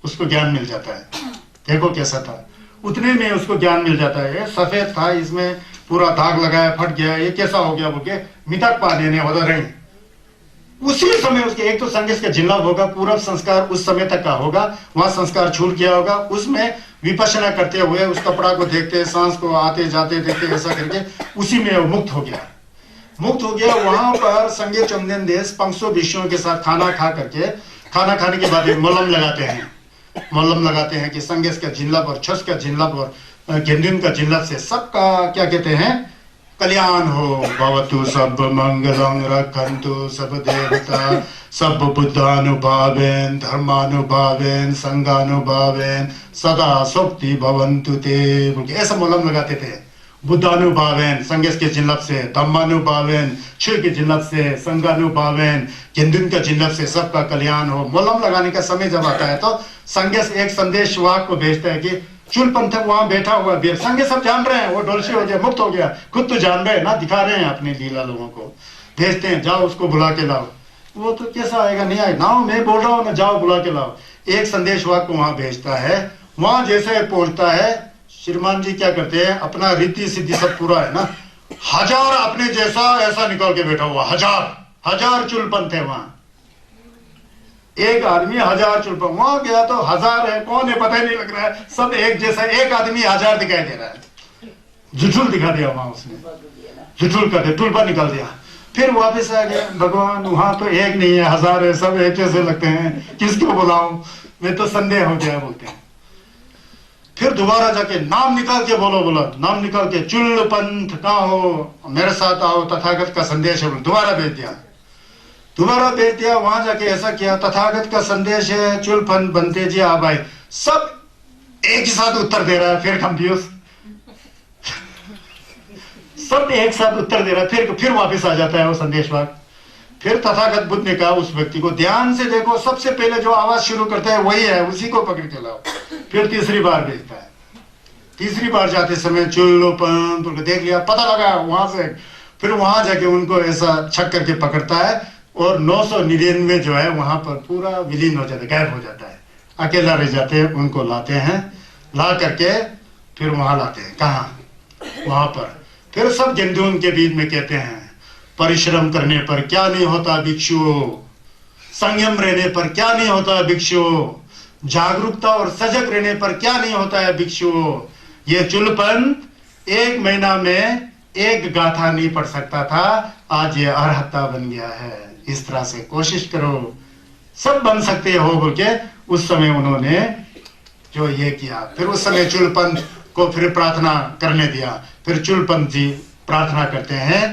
उसको ज्ञान मिल जाता है। देखो कैसा था, उतने में उसको ज्ञान मिल जाता है। सफेद था, इसमें पूरा दाग लगाया, फट गया, ये कैसा हो गया बोल के मितक पा देने होता रही। उसी समय उसके एक तो संगीत का जिल्ला होगा, पूरा संस्कार उस समय तक का होगा, वहां संस्कार छूट गया होगा। उसमें विपश्यना करते हुए उस कपड़ा को देखते, सांस को आते जाते देखते, ऐसा करके उसी में वो मुक्त हो गया। मुक्त हो गया। वहां पर संगे चंदन देश 500 विषयों के साथ खाना खा करके, खाना खाने के बाद मलम लगाते हैं, मलम लगाते हैं कि संगेश का जिल्लब और छस का जिल्लब और गेंदिन का जिल्लब से सबका क्या कहते हैं, कल्याण हो। भवतु सब मंगलं रक्षन्तु सब देवता सब बुद्धानुभावेन धर्मानुभावेन संघानुभावेन सदा शक्ति भवन्तु ते, ऐसा मलम लगाते थे। बुद्धानुभावेन संगेश के जिल्लब से, धम्मानुभावेन शिव के जिल्लब से, संघानुभावेन गेंदिन का जिल्लब से सबका कल्याण हो। मलम लगाने का समय जब आता है तो संगेश एक संदेश वाक को भेजता है कि चुल पंथ वहां बैठा हुआ वीर, संगे सब जान रहे हैं, वो डोलशी हो गया, मुक्त हो गया, खुद तो जान रहे हैं ना, दिखा रहे हैं अपनी लीला, लोगों को भेजते हैं, जाओ उसको बुला के लाओ। वो तो कैसा आएगा, नहीं आएगा ना, मैं बोल रहा हूँ ना, जाओ बुला के लाओ। एक संदेश वाक को वहां भेजता है। वहां जैसे पहुंचता है, श्रीमान जी क्या करते हैं, अपना रीति सिद्धि सब पूरा है ना, 1000 अपने जैसा ऐसा निकाल के बैठा हुआ, 1000 चुल पंथ है वहां। एक आदमी 1000 चुल पंथ, वहां गया तो 1000 है, कौन है पता ही नहीं लग रहा है, सब एक जैसा, एक आदमी 1000 दिखाई दे रहा है। जुठुल दिखा दिया वहां उसने, जुठुल कर दिया, टुलपा निकाल दिया। फिर वापस आ गया, भगवान वहां तो एक नहीं है, 1000 है, सब एक जैसे लगते हैं, किसको बुलाऊं, मैं तो संदेह हो गया बोलते हैं। फिर दोबारा जाके नाम निकाल के बोलो, नाम निकाल के, चुल पंथ कहाँ हो, मेरे साथ आओ, तथागत का संदेश है, दोबारा भेज दिया। वहां जाके ऐसा किया, तथागत का संदेश है, चुल पंथ बनते जी आप आए, सब एक ही साथ उत्तर दे रहा है। फिर कंफ्यूज, सब एक साथ उत्तर दे रहा है। फिर वापस आ जाता है वो संदेशवाक। फिर तथागत बुद्ध ने कहा उस व्यक्ति को, ध्यान से देखो, सबसे पहले जो आवाज शुरू करता है वही है, उसी को पकड़ के लाओ। फिर तीसरी बार भेजता है। तीसरी बार जाते समय चुल्लो पंथ देख लिया, पता लगा वहां से। फिर वहां जाके उनको ऐसा छक करके पकड़ता है और 999 जो है वहां पर पूरा विलीन हो जाता है, गायब हो जाता है, अकेला रह जाते हैं। उनको लाते हैं, ला करके फिर वहां लाते हैं, कहाँ, वहां पर। फिर सब गेंदून के बीच में कहते हैं, परिश्रम करने पर क्या नहीं होता भिक्षुओं, संयम रहने पर क्या नहीं होता भिक्षुओं, जागरूकता और सजग रहने पर क्या नहीं होता है भिक्षुओं। ये चुलपंथ 1 महीना में एक गाथा नहीं पढ़ सकता था, आज ये अरहत्ता बन गया है। इस तरह से कोशिश करो, सब बन सकते हो बोल के उस समय उन्होंने जो ये किया। फिर उस समय चुलपंथ को फिर प्रार्थना करने दिया। फिर चुलपंथ जी प्रार्थना करते हैं,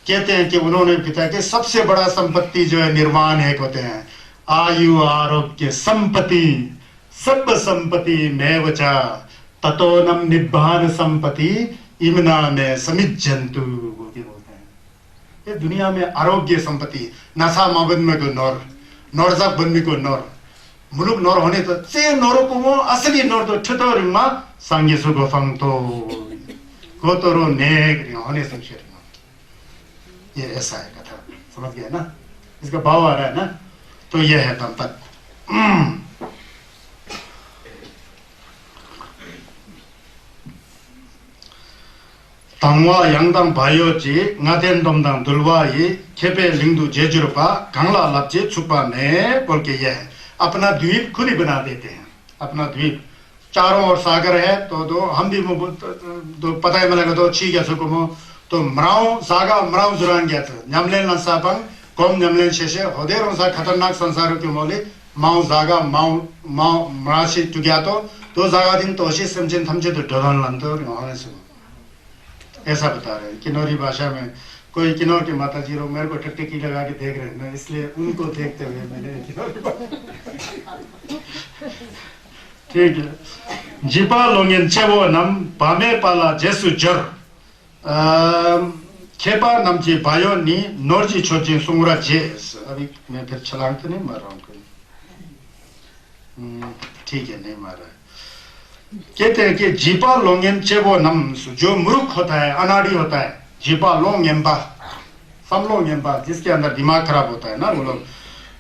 कहते हैं कि उन्होंने पिता के सबसे बड़ा संपत्ति जो है निर्वाण एक होते हैं, आयु आरोग्य संपत्ति, सब संपत्ति में वचा ततोनम निब्बान संपत्ति इमना में समिज्जंतु बोलते हैं। ये दुनिया में आरोग्य संपत्ति, नशा माबन में को नौर, नौरजाक बनने को नौर, मुलुक नौर होने तो से नौरों को वो असली नौर तो छुतो रिमा सांगे सुगो फंग तो कोतरो नेक होने संशय। ये ऐसा है कथा, समझ गया ना, इसका भाव आ रहा है ना। तो ये है दंपत। 당와 양당 바이오지 나덴dom당 둘와이 खेपे लिंगदू जेजुरपा कंगला लपचे छुपा ने बोल के ये अपना द्वीप खुद ही बना देते हैं। अपना द्वीप चारों ओर सागर है, तो दो हम भी तो पता है मिलेगा तो छी गया सुकुमो तो मराव सागा मराव जुरान गया था न्यामलेन लंसापंग कौम न्यामलेन शेषे होदेरों सा खतरनाक संसारों के मोले माउ जागा माउ मराशी चुग्या तो जागा दिन तोशी समझिन थमचे तो ढोलन लंतो होने से ऐसा बता रहे हैं। किन्नौरी भाषा में कोई किन्नौर के माता जी लोग मेरे को टकटकी लगा के देख रहे हैं ना, इसलिए उनको देखते हुए मैंने ठीक है। जिपा लोंगेन चेवो नम पामे पाला जेसु जर खेपा नमची बायो नी नोरजी छोची सुंगरा जेस। अभी मैं फिर छलांग तो नहीं मार रहा हूँ कोई, ठीक है नहीं मार रहा है। कहते हैं कि जीपा लोंगेन चेबो नम्स, जो मूर्ख होता है, अनाड़ी होता है, जीपा लोंगेम्बा, समलोंगेम्बा, जिसके अंदर दिमाग खराब होता है ना, वो लोग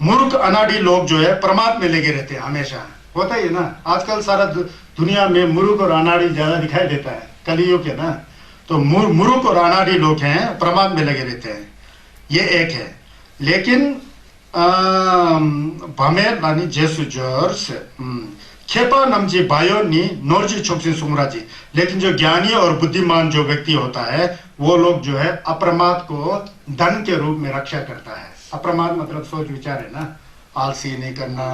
मूर्ख अनाड़ी लोग जो है परमात्मा में लगे रहते हैं हमेशा। होता ही है ना, आजकल सारा दुनिया में मूर्ख और अनाड़ी ज्यादा दिखाई देता है, कलियुग है ना, तो मूर्ख और अनाड़ी लोग हैं परमात्मा में लगे रहते हैं, ये एक है। लेकिन भमेर नानी जेसु जोर्स खेपा नमजी बायो नी नोरजी छोकसी सुमराजी। लेकिन जो ज्ञानी और बुद्धिमान जो व्यक्ति होता है वो लोग जो है अप्रमाद को धन के रूप में रक्षा करता है। अप्रमाद मतलब सोच विचार है ना, आलसी नहीं करना,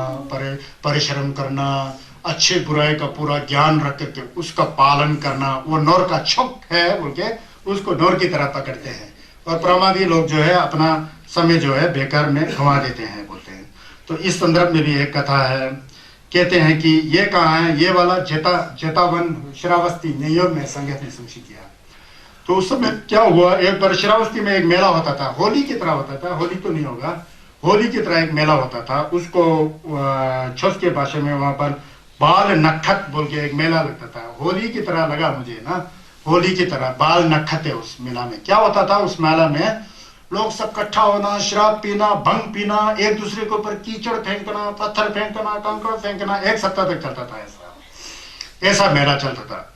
परिश्रम करना, अच्छे बुराई का पूरा ज्ञान रख करके उसका पालन करना, वो नौर का छोक है बोल के उसको नौर की तरह पकड़ते हैं। और प्रमादी लोग जो है अपना समय जो है बेकार में गंवा देते हैं बोलते हैं। तो इस संदर्भ में भी एक कथा है, कहते हैं कि ये कहाँ है, ये वाला जेतावन श्रावस्ती न्यूयॉर्क में संगत ने सुनिश्चित किया। तो उस समय क्या हुआ, एक बार श्रावस्ती में एक मेला होता था, होली की तरह होता था, होली तो नहीं होगा, होली की तरह एक मेला होता था। उसको छुस के भाषा में वहां पर बाल नखत बोल के एक मेला लगता था। होली की तरह लगा मुझे ना, होली की तरह बाल नखत है उस मेला में। क्या होता था उस मेला में, लोग सब इकट्ठा होना, शराब पीना, भंग पीना, एक दूसरे के ऊपर कीचड़ फेंकना, पत्थर फेंकना, कंकड़ फेंकना, एक सप्ताह तक चलता था। ऐसा मेला चलता था।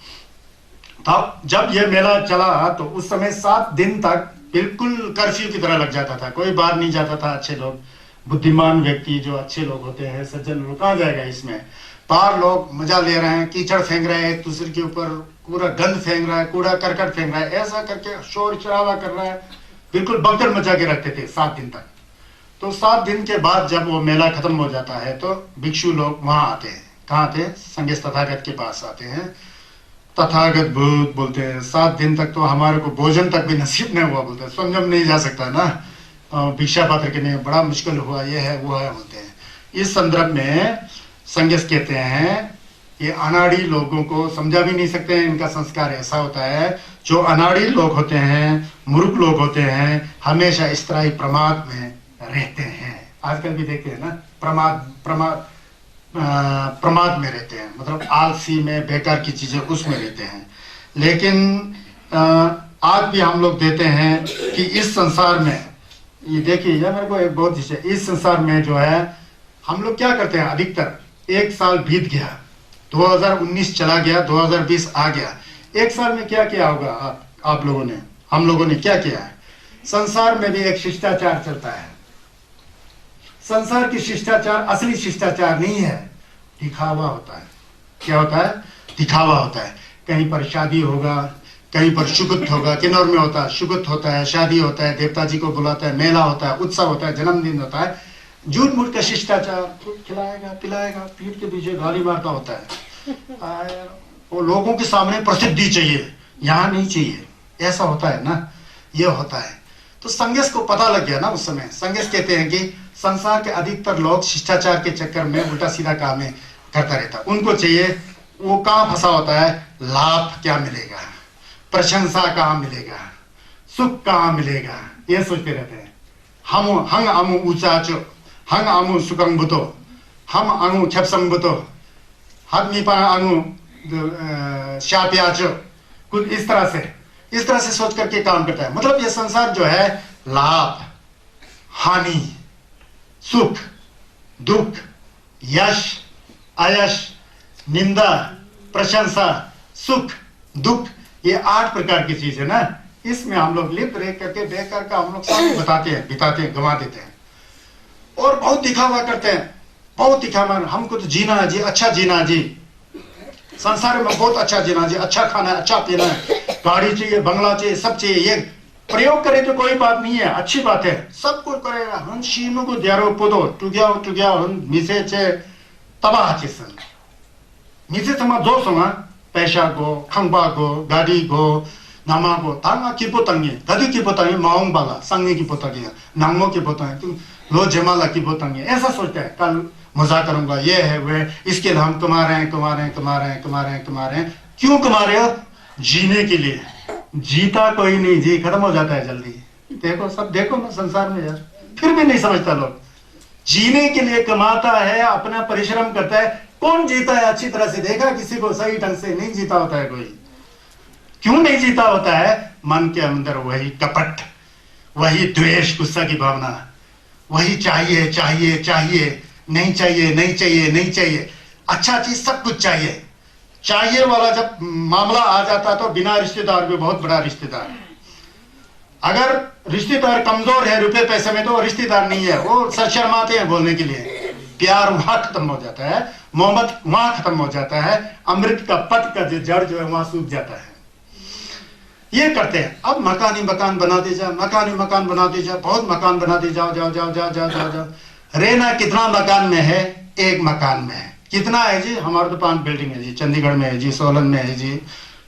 तब जब यह मेला चला तो उस समय 7 दिन तक बिल्कुल कर्फ्यू की तरह लग जाता था, कोई बाहर नहीं जाता था। अच्छे लोग, बुद्धिमान व्यक्ति जो अच्छे लोग होते हैं, सज्जन लोग, कहाँ जाएगा इसमें। बाहर लोग मजा ले रहे हैं, कीचड़ फेंक रहे हैं, एक दूसरे के ऊपर पूरा गंद फेंक रहा है, कूड़ा करकट फेंक रहा है, ऐसा करके शोर शराबा कर रहा है, बिल्कुल भगदड़ मचा के रखते थे 7 दिन तक। तो 7 दिन के बाद जब वो मेला खत्म हो जाता है तो भिक्षु लोग वहां आते हैं। कहाँ आते हैं, संगेश तथागत के पास आते हैं। तथागत भूत बोलते हैं 7 दिन तक तो हमारे को भोजन तक भी नसीब नहीं हुआ, बोलते हैं संयम नहीं जा सकता ना, भिक्षा पात्र के लिए बड़ा मुश्किल हुआ, ये है वो है बोलते हैं। इस संदर्भ में संगेश कहते हैं ये अनाड़ी लोगों को समझा भी नहीं सकते हैं, इनका संस्कार ऐसा होता है। जो अनाड़ी लोग होते हैं, मूर्ख लोग होते हैं, हमेशा इस तरह ही प्रमाद में रहते हैं। आजकल भी देखते हैं ना, प्रमाद में रहते हैं, मतलब आलसी में, बेकार की चीजें उसमें रहते हैं। लेकिन आज भी हम लोग देते हैं कि इस संसार में, ये देखिए ये मेरे को एक बहुत चीज है, इस संसार में जो है हम लोग क्या करते हैं, अधिकतर 1 साल बीत गया, 2019 चला गया, 2020 आ गया, 1 साल में क्या किया होगा आप लोगों ने, हम लोगों ने क्या किया है। संसार में भी एक शिष्टाचार चलता है। संसार की शिष्टाचार असली शिष्टाचार नहीं है, दिखावा होता है। क्या होता है, दिखावा होता है। कहीं पर शादी होगा, कहीं पर शुगुत होगा, किन्नौर में होता है शुगुत होता है, शादी होता है, देवता जी को बुलाता है, मेला होता है, उत्सव होता है, जन्मदिन होता है, झूठ मूठ का शिष्टाचार, खिलाएगा पिलाएगा, पीठ के पीछे गाली मारता होता है। वो लोगों के सामने प्रसिद्धि चाहिए, यहाँ नहीं चाहिए, ऐसा होता है ना, ये होता है। तो संगेश को पता लग गया ना उस समय। संगेश कहते हैं कि संसार के अधिकतर लोग शिष्टाचार के चक्कर में उल्टा सीधा काम करता रहता। उनको चाहिए, वो कहाँ फंसा होता है, लाभ क्या मिलेगा, प्रशंसा कहाँ मिलेगा, सुख कहाँ मिलेगा, ये सोचते रहते हैं। हंग अमु ऊंचाचो, हंग अमु सुकंबुतो, हम अंगु छपसंबुतो, हद मीपा अंगु शाप्याचो, कुछ इस तरह से सोच करके काम करता है। मतलब ये संसार जो है लाभ, हानि, सुख, दुख, यश, अयश, निंदा, प्रशंसा, सुख, दुख, ये 8 प्रकार की चीज है ना। इसमें हम लोग लिप्त रह करके बेकार का हम लोग समय बिताते हैं, गंवा देते हैं और बहुत दिखावा करते हैं, बहुत दिखावा। हमको तो जीना है जी, अच्छा जीना है जी, संसार में बहुत अच्छा जीना है जी, अच्छा खाना है, अच्छा पीना है, गाड़ी चाहिए, बंगला चाहिए, सब चाहिए। ये प्रयोग करे तो कोई बात नहीं है, अच्छी बात है, सब कुछ करेगा। हम शीनो को द्यारो पोदो टुग्या हम मिसे चे तबाह चेसन मिसे समा जो समा पैसा को, खंबा को, गाड़ी को, नामा को, तांगा की पोतंगे, गदी की पोतंगे, माउंग बाला, संगे की पोतंगे, नांगो की पोतंगे, तुम लो जमाला की पोतंगे, ऐसा सोचते हैं। कल मजा करूंगा, ये है वे, इसके लिए हम कमा रहे हैं। क्यों कमा रहे हो? जीने के लिए, जीता कोई नहीं जी, खत्म हो जाता है जल्दी। देखो सब, देखो ना संसार में यार, फिर भी नहीं समझता लोग। जीने के लिए कमाता है, अपना परिश्रम करता है। कौन जीता है अच्छी तरह से देखा किसी को सही ढंग से? नहीं जीता होता है कोई। क्यों नहीं जीता होता है? मन के अंदर वही कपट, वही द्वेष, गुस्सा की भावना, वही चाहिए चाहिए चाहिए, नहीं चाहिए नहीं चाहिए नहीं चाहिए, अच्छा चीज सब कुछ चाहिए। चाहिए वाला जब मामला आ जाता तो बिना रिश्तेदार भी बहुत बड़ा रिश्तेदार है। अगर रिश्तेदार कमजोर है रुपए पैसे में तो वो रिश्तेदार नहीं है, वो शर्माते हैं बोलने के लिए। प्यार वहां खत्म हो जाता है, मोहब्बत वहां खत्म हो जाता है, अमृत का पद का जो जड़ जो है वहां सूख जाता है। ये करते हैं। अब मकान ही मकान बनाते जाओ, मकान ही मकान बनाते जाओ, बहुत मकान बनाते जाओ, जाओ जाओ जाओ जाओ जाओ जाओ। रहना कितना मकान में है? एक मकान में है। कितना है जी? हमारे तो 5 बिल्डिंग है जी, चंडीगढ़ में है जी, सोलन में है जी,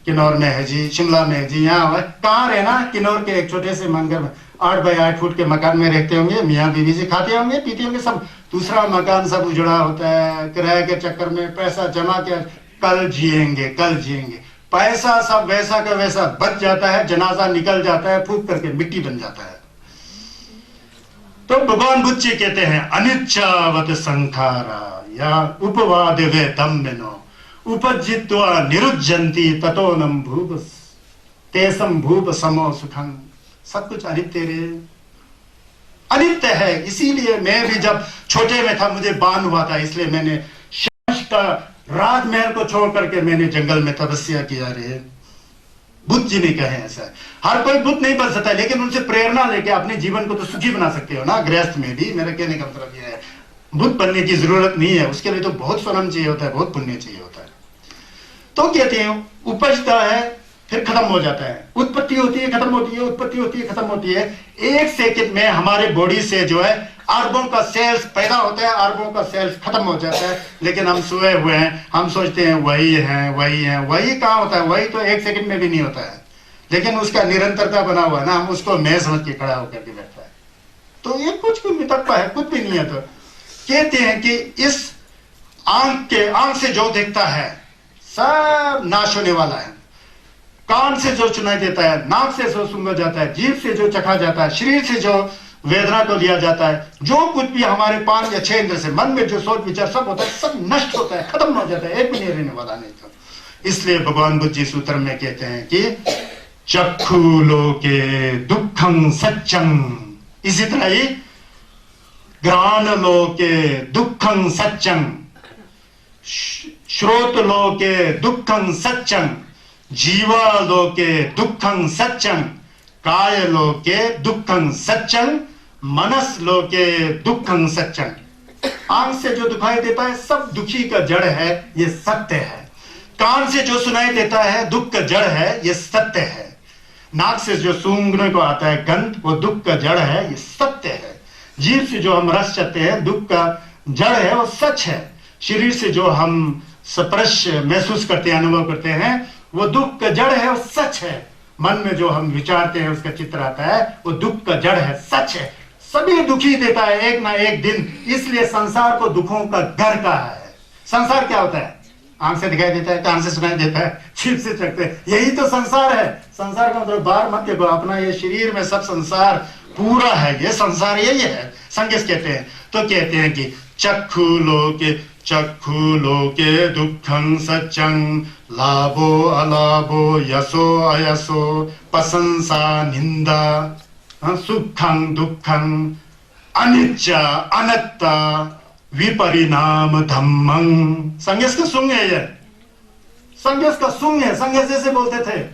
किन्नौर में है जी, शिमला में है जी। यहाँ कहाँ रहना? किन्नौर के एक छोटे से मंदिर में 8 बाय 8 फुट के मकान में रहते होंगे, मियाँ बीवी से खाते होंगे पीते होंगे सब। दूसरा मकान सब उजड़ा होता है, किराए के चक्कर में पैसा जमा किया, कल जिएंगे कल जिएंगे, पैसा सब वैसा का वैसा बच जाता है, जनाजा निकल जाता है, फूक करके मिट्टी बन जाता है। तो भगवान बुद्ध जी कहते हैं अनिच्छावत संखारा या उपवाद वे तम्बिनो उपजित्वा निरुज्जन्ति ततोनम भूप तेसम भूप समो सुखं। सब कुछ अनित्य रे, अनित्य है। इसीलिए मैं भी जब छोटे में था मुझे बान हुआ था, इसलिए मैंने शंश का राजमहल को छोड़ करके मैंने जंगल में तपस्या किया रे। बुद्ध जी ने कहे ऐसा। हर कोई बुद्ध नहीं बन सकता, लेकिन उनसे प्रेरणा लेके अपने जीवन को तो सुखी बना सकते हो ना, गृहस्थ में भी। मेरा कहने का मतलब यह है बुद्ध बनने की जरूरत नहीं है, उसके लिए तो बहुत स्वयं चाहिए होता है, बहुत पुण्य चाहिए होता है। तो कहते हैं उपजता है फिर खत्म हो जाता है, उत्पत्ति होती है खत्म होती है, उत्पत्ति होती है खत्म होती है। 1 सेकंड में हमारे बॉडी से जो है अरबों का सेल्स पैदा होता है, अरबों का सेल्स खत्म हो जाता है। लेकिन हम सोए हुए हैं, हम सोचते हैं वही है वही है। वही कहाँ होता है? वही तो 1 सेकंड में भी नहीं होता है, लेकिन उसका निरंतरता बना हुआ है ना, हम उसको मैं समझ के खड़ा होकर के बैठता है। तो ये कुछ भी मितक्का है, कुछ भी नहीं है। तो कहते हैं कि इस आंख से जो देखता है सब नाश होने वाला है। कान से जो सुनाई देता है, नाक से जो सूंघा जाता है, जीभ से जो चखा जाता है, शरीर से जो वेदना को लिया जाता है, जो कुछ भी हमारे 5 या 6 इंद्र से मन में जो सोच विचार सब होता है, सब नष्ट होता है, खत्म हो जाता है, एक भी नहीं रहने वाला नहीं। तो इसलिए भगवान बुद्ध जी सूत्र में कहते हैं कि चक्षु लोके दुखं सच्चं, इसी तरह ही घ्राण लोके दुखं सच्चं, श्रोत लोके दुखं सच्चं, जीवा लोके दुखं सच्चं, काय लोके दुखं सच्चं, मनस लोके दुखं सच्चं। आंख से जो दिखाई देता है सब दुखी का जड़ है, ये सत्य है। कान से जो सुनाई देता है दुख का जड़ है, ये सत्य है। नाक से जो सूंघने को आता है गंध, वो दुख का जड़ है, ये सत्य है। जीभ से जो हम रस चाहते हैं दुख का जड़ है, वो सच है। शरीर से जो हम स्पर्श महसूस करते हैं, अनुभव करते हैं, वो दुख का जड़ है, वो सच है। मन में जो हम विचारते हैं उसका चित्र आता है, वो दुख का जड़ है, सच है। सभी दुखी देता है एक ना एक दिन, इसलिए संसार को दुखों का घर कहा है। संसार क्या होता है? आंख से दिखाई देता है, कान से सुनाई देता है, जीभ से चखते हैं, यही तो संसार है। संसार का मतलब बाहर मत देखो, अपना ये शरीर में सब संसार पूरा है, ये संसार यही है। संगीत कहते हैं, तो कहते हैं कि चक्षु लोके दुखं सच्चं, लाभो अलाभो यशो अयशो प्रशंसा निंदा, सुखं दुखं अनिच्च अनत्ता विपरिणाम धम्मं। संगीत का सुंग है ये, संगीत का सुंग है। संगीत जैसे बोलते थे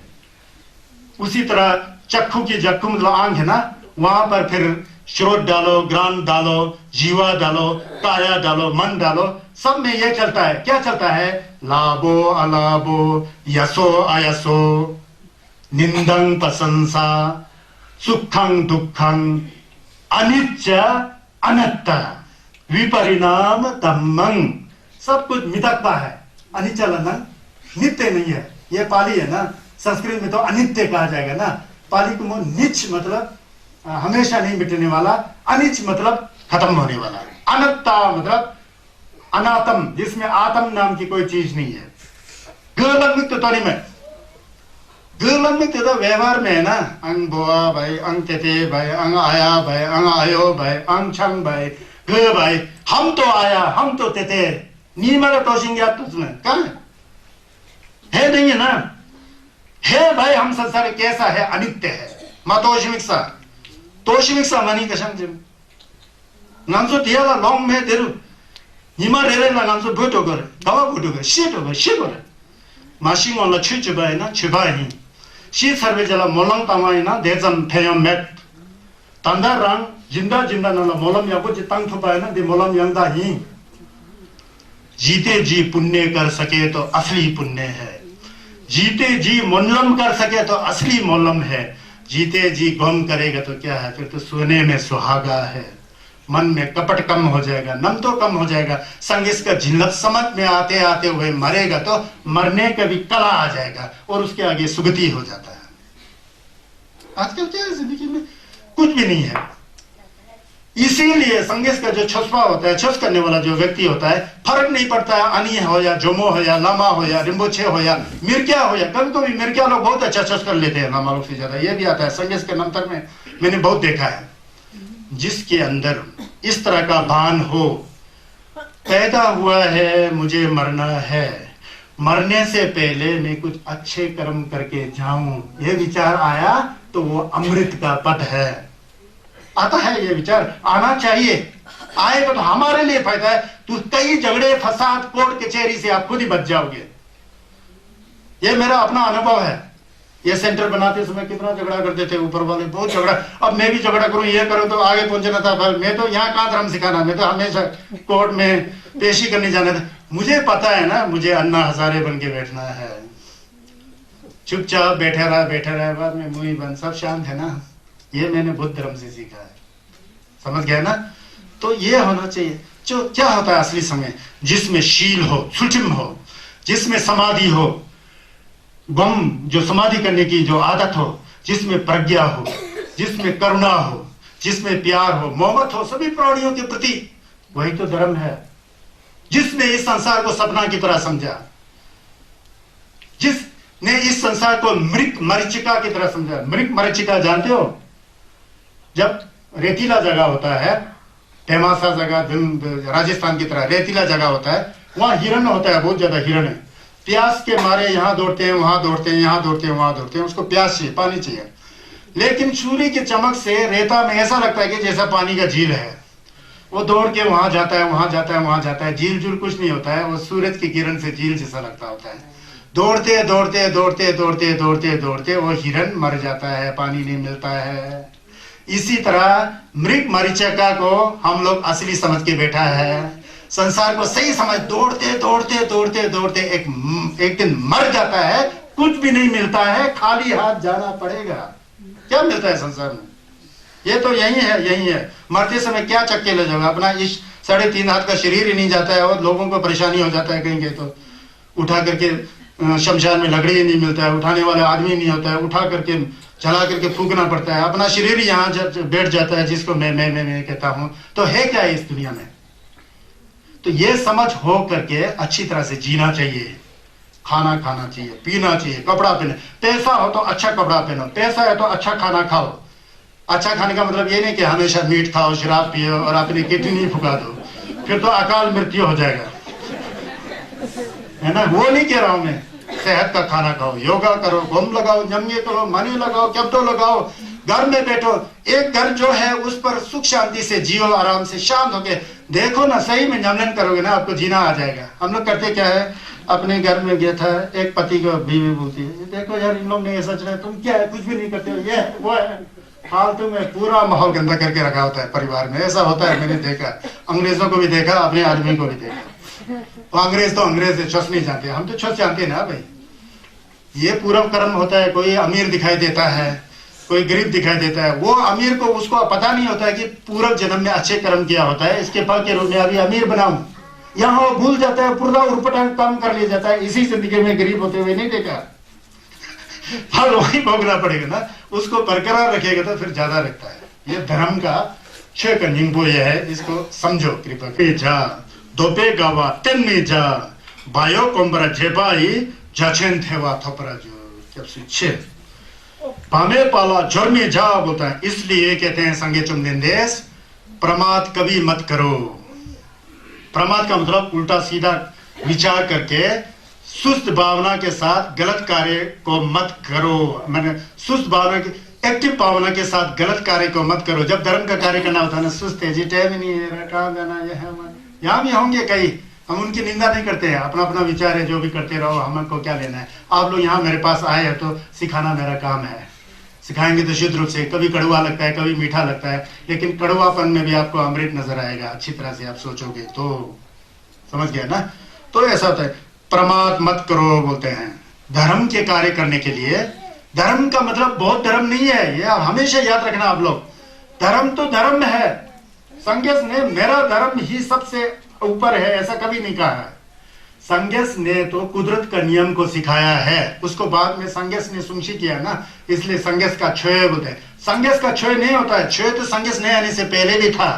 उसी तरह चक्षु की जख्म मतलब आंख है ना, वहां पर फिर श्रोत डालो, ग्राण डालो, जीवा डालो, काया डालो, मन डालो, सब में यह चलता है। क्या चलता है? लाभो अलाभो यशो अयशो, निंदं प्रशंसा, सुखं दुखं अनिच्च अनत्ता विपरिणाम धम्मं। सब कुछ मिथक्का है, अनिचल नित्य नहीं है। ये पाली है ना, संस्कृत में तो अनित्य कहा जाएगा ना। पाली को निच मतलब हमेशा नहीं मिटने वाला, अनिच मतलब खत्म होने वाला, अनत्ता मतलब अनात्म, जिसमें आत्म नाम की कोई चीज नहीं है। में गलम में तेरा व्यवहार में है ना, अंग बोआ भाई, अंग तेते भाई, अंग आया भाई, अंग आयो भाई, अंग छंग भाई, ग भाई, हम तो आया, हम तो तेते, नीमरा तोशिंग याद तुझमें कहाँ है नहीं है ना, है भाई हम संसार कैसा है, अनित्य है, तोशिमिक्सा मानी कसम जिम, नामसो दियाला लॉन्ग में तेरु, नीमा रेरे ना नामसो भूतो करे, दवा भूतो करे, शिट करे, माशिंग वाला छिचबाई ना छिबाई ही शी सर्वे जला मोलंग तमाई ना देजम फेयम मेट तंदा रंग जिंदा नाला मोलम याको जितंग थुपाई ना दे मोलम यंगदा ही जीते जी पुण्य कर सके तो असली पुण्य है, जीते जी मोलम कर सके तो असली मोलम है, जीते जी गम करेगा तो क्या है, फिर तो सोने में सुहागा है, मन में कपट कम हो जाएगा, नम तो कम हो जाएगा, संग इसका झिलक समझ में आते आते हुए मरेगा तो मरने का भी कला आ जाएगा और उसके आगे सुगति हो जाता है। आजकल क्या है जिंदगी में, कुछ भी नहीं है। इसीलिए संगेश का जो छुस्पा होता है, छुस करने वाला जो व्यक्ति होता है, फर्क नहीं पड़ता है अनी हो या जोमो हो या लामा हो या रिम्बोछे हो या मिर्क्या हो या, कभी कभी मिर्क्या लोग बहुत अच्छा छुस कर लेते हैं लामा लोग से ज्यादा, ये भी आता है संगेश के नंतर में मैंने बहुत देखा है। जिसके अंदर इस तरह का भान हो, पैदा हुआ है मुझे मरना है, मरने से पहले मैं कुछ अच्छे कर्म करके जाऊं, ये विचार आया तो वो अमृत का पथ है। आता है ये विचार, आना चाहिए, आएगा तो हमारे लिए फायदा है, तो कई झगड़े फसाद कोर्ट कचहरी से आप खुद ही बच जाओगे। ये मेरा अपना अनुभव है। ये सेंटर बनाते समय कितना झगड़ा करते थे ऊपर वाले, बहुत झगड़ा। अब मैं भी झगड़ा करूं, ये करो तो आगे पहुंचना था, मैं तो यहाँ कहां धर्म सिखाना, मैं तो हमेशा कोर्ट में पेशी करने जाना था। मुझे पता है ना, मुझे अन्ना हजारे बन के बैठना है, चुपचाप बैठे रहा, बाद में मुंह बंद, सब शांत है ना। ये मैंने बुद्ध धर्म से सीखा है, समझ गया ना। तो ये होना चाहिए। जो क्या होता है असली समय, जिसमें शील हो, सुचिम हो, जिसमें समाधि हो, गम जो समाधि करने की जो आदत हो, जिसमें प्रज्ञा हो, जिसमें करुणा हो, जिसमें प्यार हो, मोहब्बत हो सभी प्राणियों के प्रति, वही तो धर्म है। जिसने इस संसार को सपना की तरह समझा, जिसने इस संसार को मृग मरीचिका की तरह समझा। मृग मरीचिका जानते हो, जब रेतीला जगह होता है, तेमासा जगह, राजस्थान की तरह रेतीला जगह होता है, वहां हिरण होता है, बहुत ज्यादा हिरण है। प्यास के मारे यहां दौड़ते हैं, वहां दौड़ते हैं, यहां दौड़ते हैं, वहां दौड़ते हैं, उसको प्यास चाहिए, पानी चाहिए। लेकिन सूर्य की चमक से रेता में ऐसा लगता है कि जैसा पानी का झील है। वो दौड़ के वहां जाता है, वहां जाता है, वहां जाता है, झील झूल कुछ नहीं होता है, वो सूरज की किरण से झील जैसा लगता होता है। दौड़ते दौड़ते दौड़ते दौड़ते दौड़ते दौड़ते वो हिरण मर जाता है, पानी नहीं मिलता है। इसी तरह मृग मरीचिका को हम लोग असली समझ के बैठा है, संसार को सही समझ, दौड़ते दौड़ते दौड़ते दौड़ते एक दिन मर जाता है, कुछ भी नहीं मिलता है, खाली हाथ जाना पड़ेगा। क्या मिलता है संसार में? ये तो यही है। मरते समय क्या चक्के ले जाओगे, अपना इस 3.5 हाथ का शरीर ही नहीं जाता है, और लोगों को परेशानी हो जाता है कहीं कहीं तो उठा करके शमशान में लकड़ी ही नहीं मिलता है, उठाने वाला आदमी नहीं होता है, उठा करके जला करके फूकना पड़ता है, अपना शरीर यहाँ बैठ जाता है, जिसको मैं कहता हूं। तो है क्या इस दुनिया में? तो ये समझ हो करके अच्छी तरह से जीना चाहिए, खाना खाना चाहिए, पीना चाहिए, कपड़ा पहने। पैसा हो तो अच्छा कपड़ा पहनो, पैसा है तो अच्छा खाना खाओ। अच्छा खाने का मतलब ये नहीं कि हमेशा मीट खाओ, शराब पियो और अपनी किडनी फुका दो, फिर तो अकाल मृत्यु हो जाएगा, है ना। वो नहीं कह रहा हूं मैं। सेहत का खाना खाओ, योगा करो, घूम लगाओ, जमगे करो, मनी लगाओ, कैप्टो लगाओ, घर में बैठो। एक घर जो है उस पर सुख शांति से जियो, आराम से शांत होके देखो ना, सही में जमलन करोगे ना, आपको जीना आ जाएगा। हम लोग करते क्या है, अपने घर में गया था, एक पति को बीवी बोलती है, देखो यार इन लोग ने ये सोच रहे, तुम क्या है, कुछ भी नहीं करते हो, ये वो है, फालतू में पूरा माहौल गंदा करके रखा होता है परिवार में। ऐसा होता है, मैंने देखा, अंग्रेजों को भी देखा, अपने आदमी को भी देखा। तो अंग्रेज है, छुस नहीं जानते, हम तो छुस जानते हैं ना भाई। ये पूर्व कर्म होता है, कोई अमीर दिखाई देता है, कोई गरीब दिखाई देता है। वो अमीर को, उसको पता नहीं होता है कि पूर्व जन्म में अच्छे कर्म किया होता है, इसके फल के रूप में अभी अमीर बनाऊं। यहाँ वो भूल जाता है, पूरा उर्पटांग काम कर लिया जाता है। इसी जिंदगी में गरीब होते हुए नहीं देखा, फल वही भोगना पड़ेगा ना। उसको बरकरार रखेगा तो फिर ज्यादा रखता है। ये धर्म का छह निंबो ये है, इसको समझो कृपा। जा दोपे गावा तेन में जा बायो कोम्बरा जेबाई जाचेन थेवा थोपरा जो इसके 6 पामे पाला जोर्मी जा बोलता है, इसलिए कहते हैं संगे चुमदेंदेस प्रमाद कभी मत करो। प्रमाद का मतलब उल्टा सीधा विचार करके सुस्त भावना के साथ गलत कार्य को मत करो। मैंने सुस्त भावना की एक्टिव भावना के साथ गलत कार्य को मत करो। जब धर्म का कार्य करना होता है ना, सुस्त है जी, टाइम नहीं है, कहाँ जाना, ये है, यहाँ भी होंगे कई, हम उनकी निंदा नहीं करते हैं, अपना अपना विचार है, जो भी करते रहो, हमको क्या लेना है। आप लोग यहाँ मेरे पास आए हैं तो सिखाना मेरा काम है, सिखाएंगे तो शुद्ध रूप से। कभी कड़वा लगता है, कभी मीठा लगता है, लेकिन कड़वापन में भी आपको अमृत नजर आएगा, अच्छी तरह से आप सोचोगे तो। समझ गया ना? तो ऐसा होता है, प्रमाद मत करो बोलते हैं धर्म के कार्य करने के लिए। धर्म का मतलब बहुत धर्म नहीं है, ये हमेशा याद रखना आप लोग। धर्म तो धर्म है, संन्यास ने मेरा धर्म ही सबसे ऊपर है ऐसा कभी नहीं कहा है। संन्यास ने तो कुदरत का नियम को सिखाया है, उसको बाद में संन्यास ने सुंशी किया ना, इसलिए संन्यास का क्षय बोलते हैं। संन्यास का क्षय नहीं होता है, क्षय तो संन्यास नहीं आने से पहले भी था,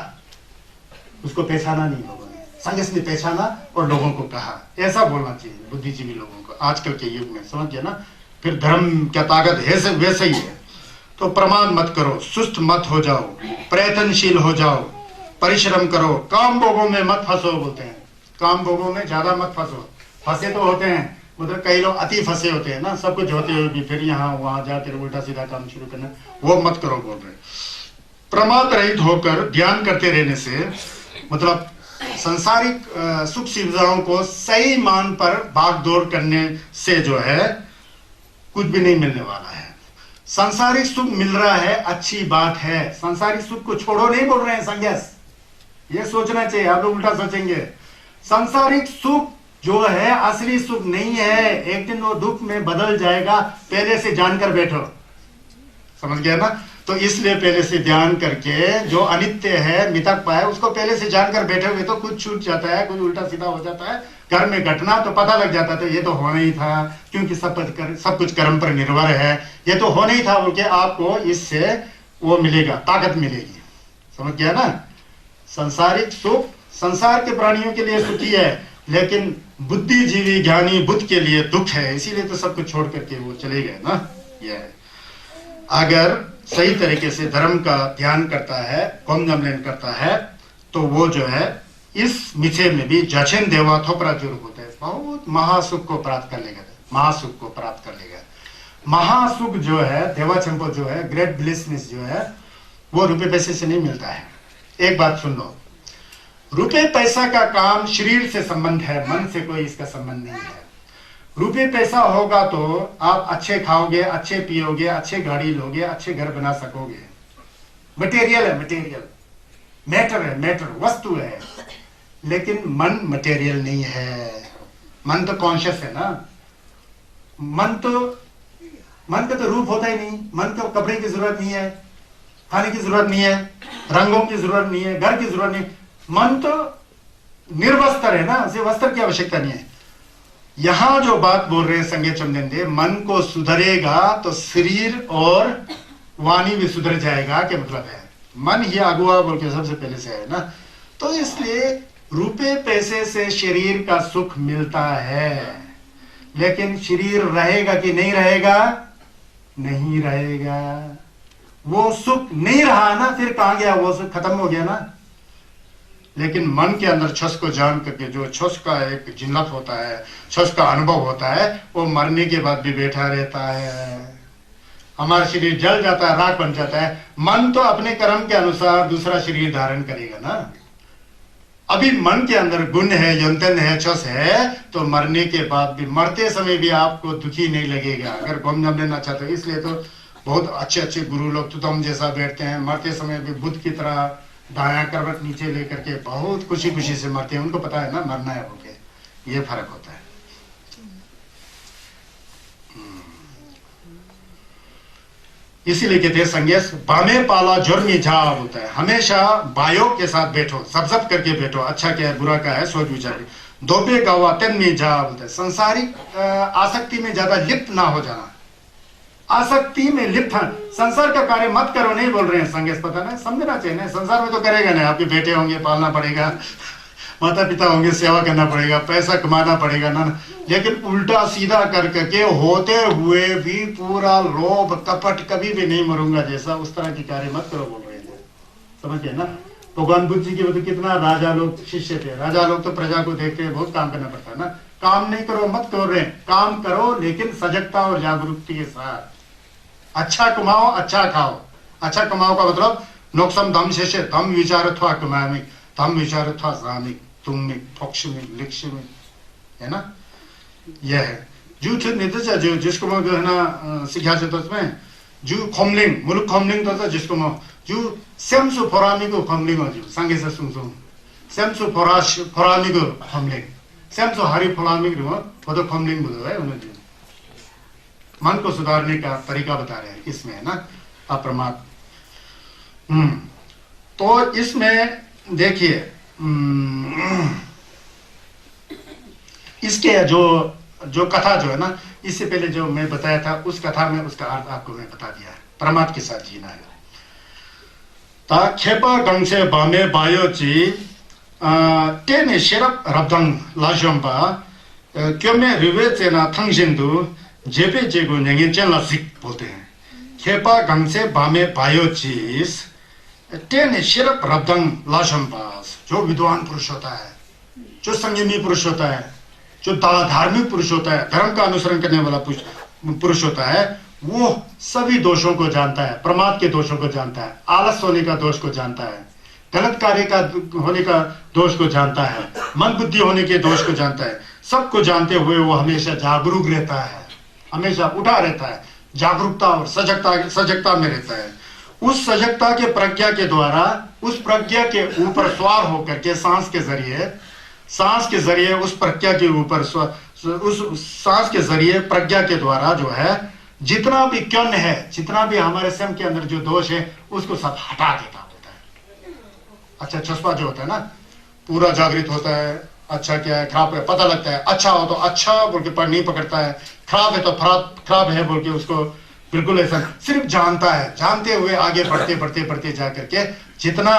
उसको पहचाना नहीं लोगों ने, संन्यास ने पहचाना और लोगों को कहा। ऐसा बोलना चाहिए बुद्धिजीवी लोगों को आजकल के युग में, समझ गया ना? फिर धर्म क्या ताकत है, वैसे ही है। तो प्रमाद मत करो, सुस्त मत हो जाओ, प्रयत्नशील हो जाओ, परिश्रम करो, काम भोगों में मत फंसो बोलते हैं। काम भोगों में ज्यादा मत फंसो। फंसे तो होते हैं, मतलब कई लोग अति फंसे होते हैं ना, सब कुछ होते हुए भी फिर यहाँ वहां जाकर उल्टा सीधा काम शुरू करना, वो मत करो बोल रहे। प्रमाद रहित होकर ध्यान करते रहने से, मतलब संसारिक सुख सुविधाओं को सही मान पर भागदौड़ करने से जो है कुछ भी नहीं मिलने वाला है। संसारिक सुख मिल रहा है, अच्छी बात है, संसारिक सुख को छोड़ो नहीं बोल रहे हैं संन्यास, ये सोचना चाहिए। आप लोग उल्टा सोचेंगे, संसारिक सुख जो है असली सुख नहीं है, एक दिन वो दुख में बदल जाएगा, पहले से जानकर बैठो। समझ गया ना? तो इसलिए पहले से ध्यान करके जो अनित्य है, मिथक पाए, उसको पहले से जानकर बैठोगे तो कुछ छूट जाता है, कुछ उल्टा सीधा हो जाता है, घर में घटना तो पता लग जाता है, तो ये तो होना ही था, क्योंकि सब कुछ कर्म पर निर्भर है, ये तो होना ही था बोल के आपको इससे वो मिलेगा, ताकत मिलेगी। समझ गया ना? संसारिक सुख संसार के प्राणियों के लिए सुखी है, लेकिन बुद्धिजीवी ज्ञानी बुद्ध के लिए दुख है, इसीलिए तो सब कुछ छोड़ करके वो चले गए ना। ये अगर सही तरीके से धर्म का ध्यान करता है, कॉमजमलेन करता है, तो वो जो है इस मिथे में भी जछेन देवा थोपरा जो होता है, बहुत महासुख को प्राप्त कर लेगा, महासुख को प्राप्त कर लेगा। महासुख जो है, देवाचंपो जो है, ग्रेट ब्लिसनेस जो है, वो रुपए पैसे से नहीं मिलता है। एक बात सुन लो, रुपए पैसा का काम शरीर से संबंध है, मन से कोई इसका संबंध नहीं है। रुपये पैसा होगा तो आप अच्छे खाओगे, अच्छे पियोगे, अच्छे गाड़ी लोगे, अच्छे घर बना सकोगे। मटेरियल है, मटेरियल मैटर है, मैटर वस्तु है, लेकिन मन मटेरियल नहीं है। मन तो कॉन्शियस है ना, मन का तो रूप होता ही नहीं, मन को कपड़े की जरूरत नहीं है, खाने की जरूरत नहीं है, रंगों की जरूरत नहीं है, घर की जरूरत नहीं, मन तो निर्वस्त्र है ना, उसे वस्त्र की आवश्यकता नहीं है। यहां जो बात बोल रहे हैं संगे चमदेंदे, मन को सुधरेगा तो शरीर और वाणी भी सुधर जाएगा, क्या मतलब है? मन ही अगुआ बोल के सबसे पहले से है ना। तो इसलिए रुपए पैसे से शरीर का सुख मिलता है, लेकिन शरीर रहेगा कि नहीं रहेगा? नहीं रहेगा। वो सुख नहीं रहा ना, फिर कहां गया वो सुख? खत्म हो गया ना। लेकिन मन के अंदर छस को जान करके, जो छस का एक जिन्नत होता है, छस का अनुभव होता है, वो मरने के बाद भी बैठा रहता है। हमारा शरीर जल जाता है, राख बन जाता है, मन तो अपने कर्म के अनुसार दूसरा शरीर धारण करेगा ना। अभी मन के अंदर गुण है, यंतन है, छस है, तो मरने के बाद भी, मरते समय भी आपको दुखी नहीं लगेगा अगर गम जम लेना चाहते हो। इसलिए तो बहुत अच्छे अच्छे गुरु लोग तो तुम जैसा बैठते हैं, मरते समय भी बुद्ध की तरह दाया करवट नीचे लेकर के बहुत खुशी खुशी से मरते हैं। उनको पता है ना मरना है बोल के, ये फर्क होता है। इसीलिए कहते हैं संन्यास बामे पाला जोर्मी झा बोलता है, हमेशा बायो के साथ बैठो, सब करके बैठो, अच्छा क्या है बुरा क्या है सोच विचार। दोपे गावा तेन में झा बोलता है, संसारिक आसक्ति में ज्यादा लिप्त ना हो जाना। आसक्ति में लिप्त है, संसार का कार्य मत करो नहीं बोल रहे हैं संन्यास, पता ना, समझना चाहिए ना। संसार में तो करेगा ना, आपके बेटे होंगे, पालना पड़ेगा, माता पिता होंगे, सेवा करना पड़ेगा, पैसा कमाना पड़ेगा ना, लेकिन उल्टा सीधा कर करके होते हुए भी पूरा लोभ कपट, कभी भी नहीं मरूंगा जैसा, उस तरह की कार्य मत करो बोल रहे थे। समझ गए ना? भगवान बुद्ध जी के मतलब कितना राजा लोग शिष्य थे। राजा लोग तो प्रजा को देख के बहुत काम करना पड़ता है ना। काम नहीं करो मत करो रहे, काम करो लेकिन सजगता और जागरूकता के साथ। अच्छा कमाओ, अच्छा खाओ। अच्छा कमाओ का मतलब नोक्सम धम शेषे, धम विचारत्वा कमामिक, धम विचारत्वा सामिक, तुम्मिक, फोक्षमिक, लिक्षमिक, है ना? यह है जूठ नित्य जो जिसको मैं जो है ना सिखा से तो उसमें जू खोमलिंग मुलुक खोमलिंग तो जिसको मैं जू सेमसु फोरामी को खोमलिंग हो जो संगे से सुन सेमसु फोरामी को खोमलिंग, सेमसु हरी फोरामी को वो तो खोमलिंग बोलो है उन्होंने। मन को सुधारने का तरीका बता रहे हैं इसमें, है ना, अप्रमाद। तो इसमें देखिए इसके जो कथा जो है ना, इससे पहले जो मैं बताया था उस कथा में उसका अर्थ आपको मैं बता दिया है। प्रमाद के साथ जीना है। ता खेपा गंगसे बामे बायोची तेने शेरप रब्दंग लाजंबा क्योंमे रिवेचेना थंगजिंदु जेपे जेगु नेंगे चेला सिक बोलते हैं। खेपा गंगसे बामे बायोचीस तेने शेरप रब्दंग लाजंबास, जो विद्वान पुरुष होता है, जो संयमी पुरुष होता है, जो धार्मिक पुरुष होता है, धर्म का अनुसरण करने वाला पुरुष होता है, वो सभी दोषों को जानता है। प्रमाद के दोषों को जानता है, आलस होने का दोष को जानता है, गलत कार्य का होने का दोष को जानता है, मन बुद्धि होने के दोष को जानता है। सबको जानते हुए वो हमेशा जागरूक रहता है, हमेशा उठा रहता है, जागरूकता और सजगता में रहता है। उस सजगता के प्रज्ञा के द्वारा, उस प्रज्ञा के ऊपर सवार होकर के सांस के जरिए उस प्रज्ञा के ऊपर उस सांस के जरिए प्रज्ञा के द्वारा जो है जितना भी क्यन है, जितना भी हमारे स्वयं के अंदर जो दोष है उसको सब हटा देता होता है। अच्छा चश्मा जो होता है ना, पूरा जागृत होता है, अच्छा क्या है खराब है पता लगता है, अच्छा हो तो अच्छा बोल के नहीं पकड़ता है, खराब है तो खराब है बोल के उसको बिल्कुल ऐसा सिर्फ जानता है। जानते हुए आगे बढ़ते जा करके जितना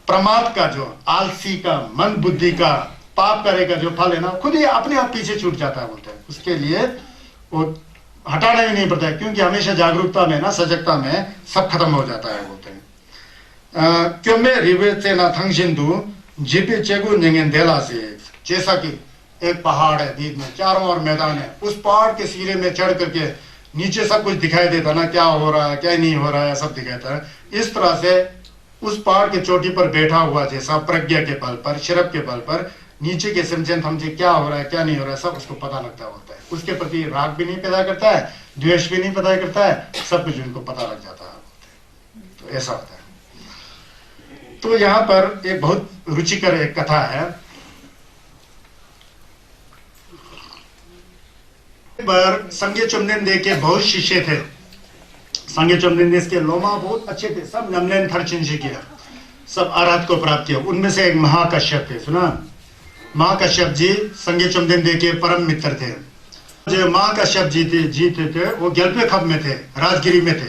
प्रमाद का जो आलसी का मन बुद्धि का पाप करेगा जो फल है ना, खुद ही अपने आप पीछे छूट जाता है बोलते हैं। उसके लिए वो हटाना ही नहीं पड़ता है, क्योंकि हमेशा जागरूकता में ना, सजगता में सब खत्म हो जाता है बोलते हैं। क्यों में रिवेचे ना थंगसिंदु जिपे चेगु निंगेन देला से, जैसा कि एक पहाड़ है बीच में, चारों ओर मैदान है, उस पहाड़ के सिरे में चढ़ करके नीचे सब कुछ दिखाई देता ना, क्या हो रहा है क्या नहीं हो रहा है सब दिखाता है। इस तरह से उस पहाड़ की चोटी पर बैठा हुआ जैसा प्रज्ञा के बल पर, शरब के बल पर नीचे के समझन समझे क्या हो रहा है क्या नहीं हो रहा है सब उसको पता लगता होता है। उसके प्रति राग भी नहीं पैदा करता है, द्वेष भी नहीं पैदा करता है, सब कुछ उनको पता लग जाता है। तो ऐसा होता है। तो यहाँ पर एक बहुत रुचिकर एक कथा है। एक बार संगे चुमनेन दे के बहुत शिष्य थे। संगे चुमनेन देश के लोमा बहुत अच्छे थे, सब नमलेन खर्चिन से किया, सब अरहत को प्राप्त किया। उनमें से एक महाकश्यप थे, सुना? महाकश्यप जी संगे चुमनेन दे के परम मित्र थे। जो महाकश्यप जी थे वो गलपे खब में थे, राजगिरी में थे।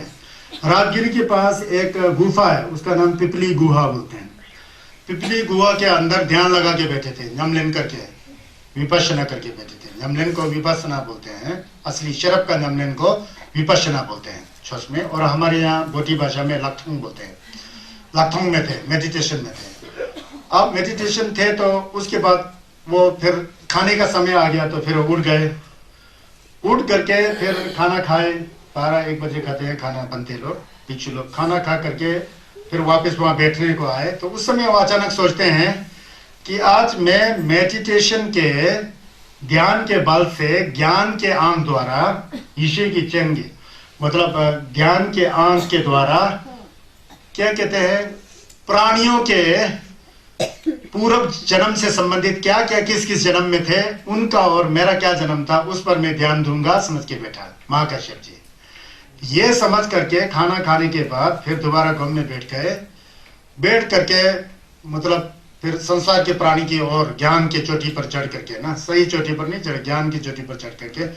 राजगिरी के पास एक गुफा है, उसका नाम पिपली गुहा बोलते हैं। पिपली गुहा के अंदर ध्यान लगा के बैठे थे, नमलेन करके विपश्यना करके बैठे थे। नमलेन को विपश्यना बोलते हैं, असली शरब का नमलेन को विपश्यना बोलते हैं छस में, और हमारे यहाँ बोटी भाषा में लखथुंग बोलते हैं। लखथुंग में थे, मेडिटेशन में थे। अब मेडिटेशन थे तो उसके बाद वो फिर खाने का समय आ गया तो फिर उठ गए। उठ करके फिर खाना खाए, 12-1 बजे खाते हैं खाना, बनते लोग भिक्षु लोग खाना खा करके फिर वापस वहां बैठने को आए। तो उस समय वो अचानक सोचते हैं कि आज मैं मेडिटेशन के ध्यान के बल से, ज्ञान के आंख द्वारा, ईश्वर की चेंगे मतलब ध्यान के आंख के द्वारा क्या कहते हैं, प्राणियों के पूर्व जन्म से संबंधित क्या क्या किस किस जन्म में थे उनका और मेरा क्या जन्म था उस पर मैं ध्यान दूंगा समझ के बैठा महाकश्यप जी। ये समझ करके खाना खाने के बाद फिर दोबारा घूमने बैठ गए। बैठ करके मतलब फिर संसार के प्राणी की ओर ज्ञान के चोटी पर चढ़ करके ना, सही चोटी पर नहीं चढ़, ज्ञान की चोटी पर चढ़ करके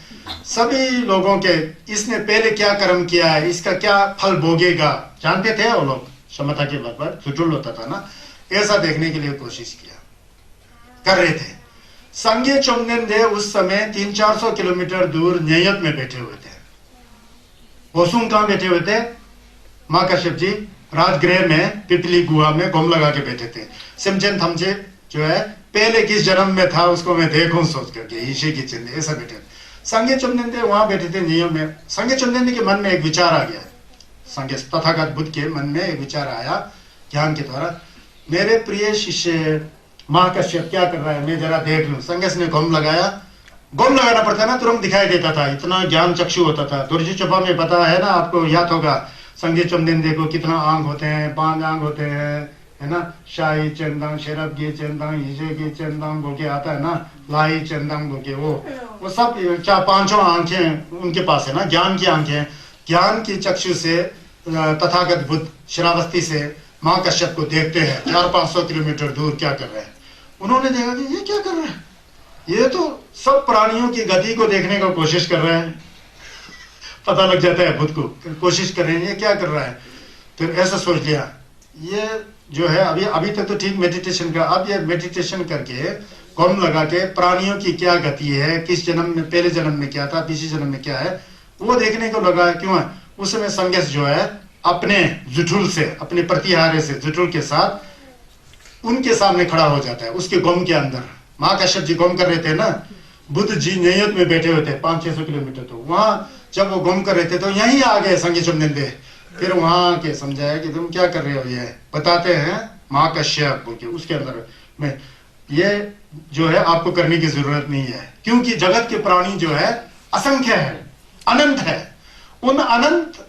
सभी लोगों के इसने पहले क्या कर्म किया है, इसका क्या फल भोगेगा जानते थे वो लोग। क्षमता के बल पर सुटुल होता था ना, ऐसा देखने के लिए कोशिश किया। कर रहे थे। संगे चोमनेंदे उस समय 300-400 किलोमीटर दूर न्ययत में बैठे हुए थे। होसुंग कहां बैठे हुए थे? मां कश्यप जी राजगृह में पिपली गुहा में घूम लगा के बैठे थे। सिमचेन थमचे जो है पहले किस जन्म में था उसको मैं देखूं सोच करके ईशे की चिंता ऐसा बैठे। संगे चुमनेंदे वहां बैठे थे नियम में। संगे चुमनेंदे के मन में एक विचार आ गया। संगे तथागत बुद्ध के मन में एक विचार आया ज्ञान के द्वारा, मेरे प्रिय शिष्य महाकश्यप क्या कर रहा है मैं जरा देख लूं। संगस ने घुम लगाया। घुम लगाना पड़ता ना, तुरंत दिखाई देता था, इतना ज्ञान चक्षु होता था। दुर्जी चुपा में पता है ना आपको, याद होगा संगे चुमनेंदे को कितना आंग होते हैं, 5 आंग होते हैं, है ना। शाही चंदंग, शेरब गे चंदंग, हिजे गे चंदंग बोल के आता है ना, लाई चंदंग बोल के वो सब 4-5 आंखें उनके पास है ना, ज्ञान की आंखें। ज्ञान की चक्षु से तथागत बुद्ध श्रावस्ती से मां कश्यप को देखते हैं 400-500 किलोमीटर दूर क्या कर रहे हैं। उन्होंने देखा कि ये क्या कर रहे हैं, ये तो सब प्राणियों की गति को देखने का कोशिश कर रहे हैं। पता लग जाता है बुद्ध को, कोशिश कर रहे हैं ये क्या कर रहा है। फिर ऐसा सोच लिया ये जो है अभी तक तो ठीक मेडिटेशन का, अब ये मेडिटेशन करके कौन लगा के प्राणियों की क्या गति है, किस जन्म में, पहले जन्म में क्या था, पिछले जन्म में क्या है, वो देखने को लगा। क्यों है उस समय संगस जो है अपने जुठुल से, अपने प्रतिहारे से जुठुल के साथ उनके सामने खड़ा हो जाता है उसके गम के अंदर। मां कश्यप जी गम कर रहे थे ना, बुद्ध जी न्ययत में बैठे हुए थे 500-600 किलोमीटर। तो वहां जब वो गम कर रहे थे तो यहीं आ गए संगे चुमनेंदे। फिर वहां के समझाया कि तुम क्या कर रहे हो, ये बताते हैं मां कश्यप बोल के। उसके अंदर में ये जो है आपको करने की जरूरत नहीं है, क्योंकि जगत के प्राणी जो है असंख्य है, अनंत है। उन अनंत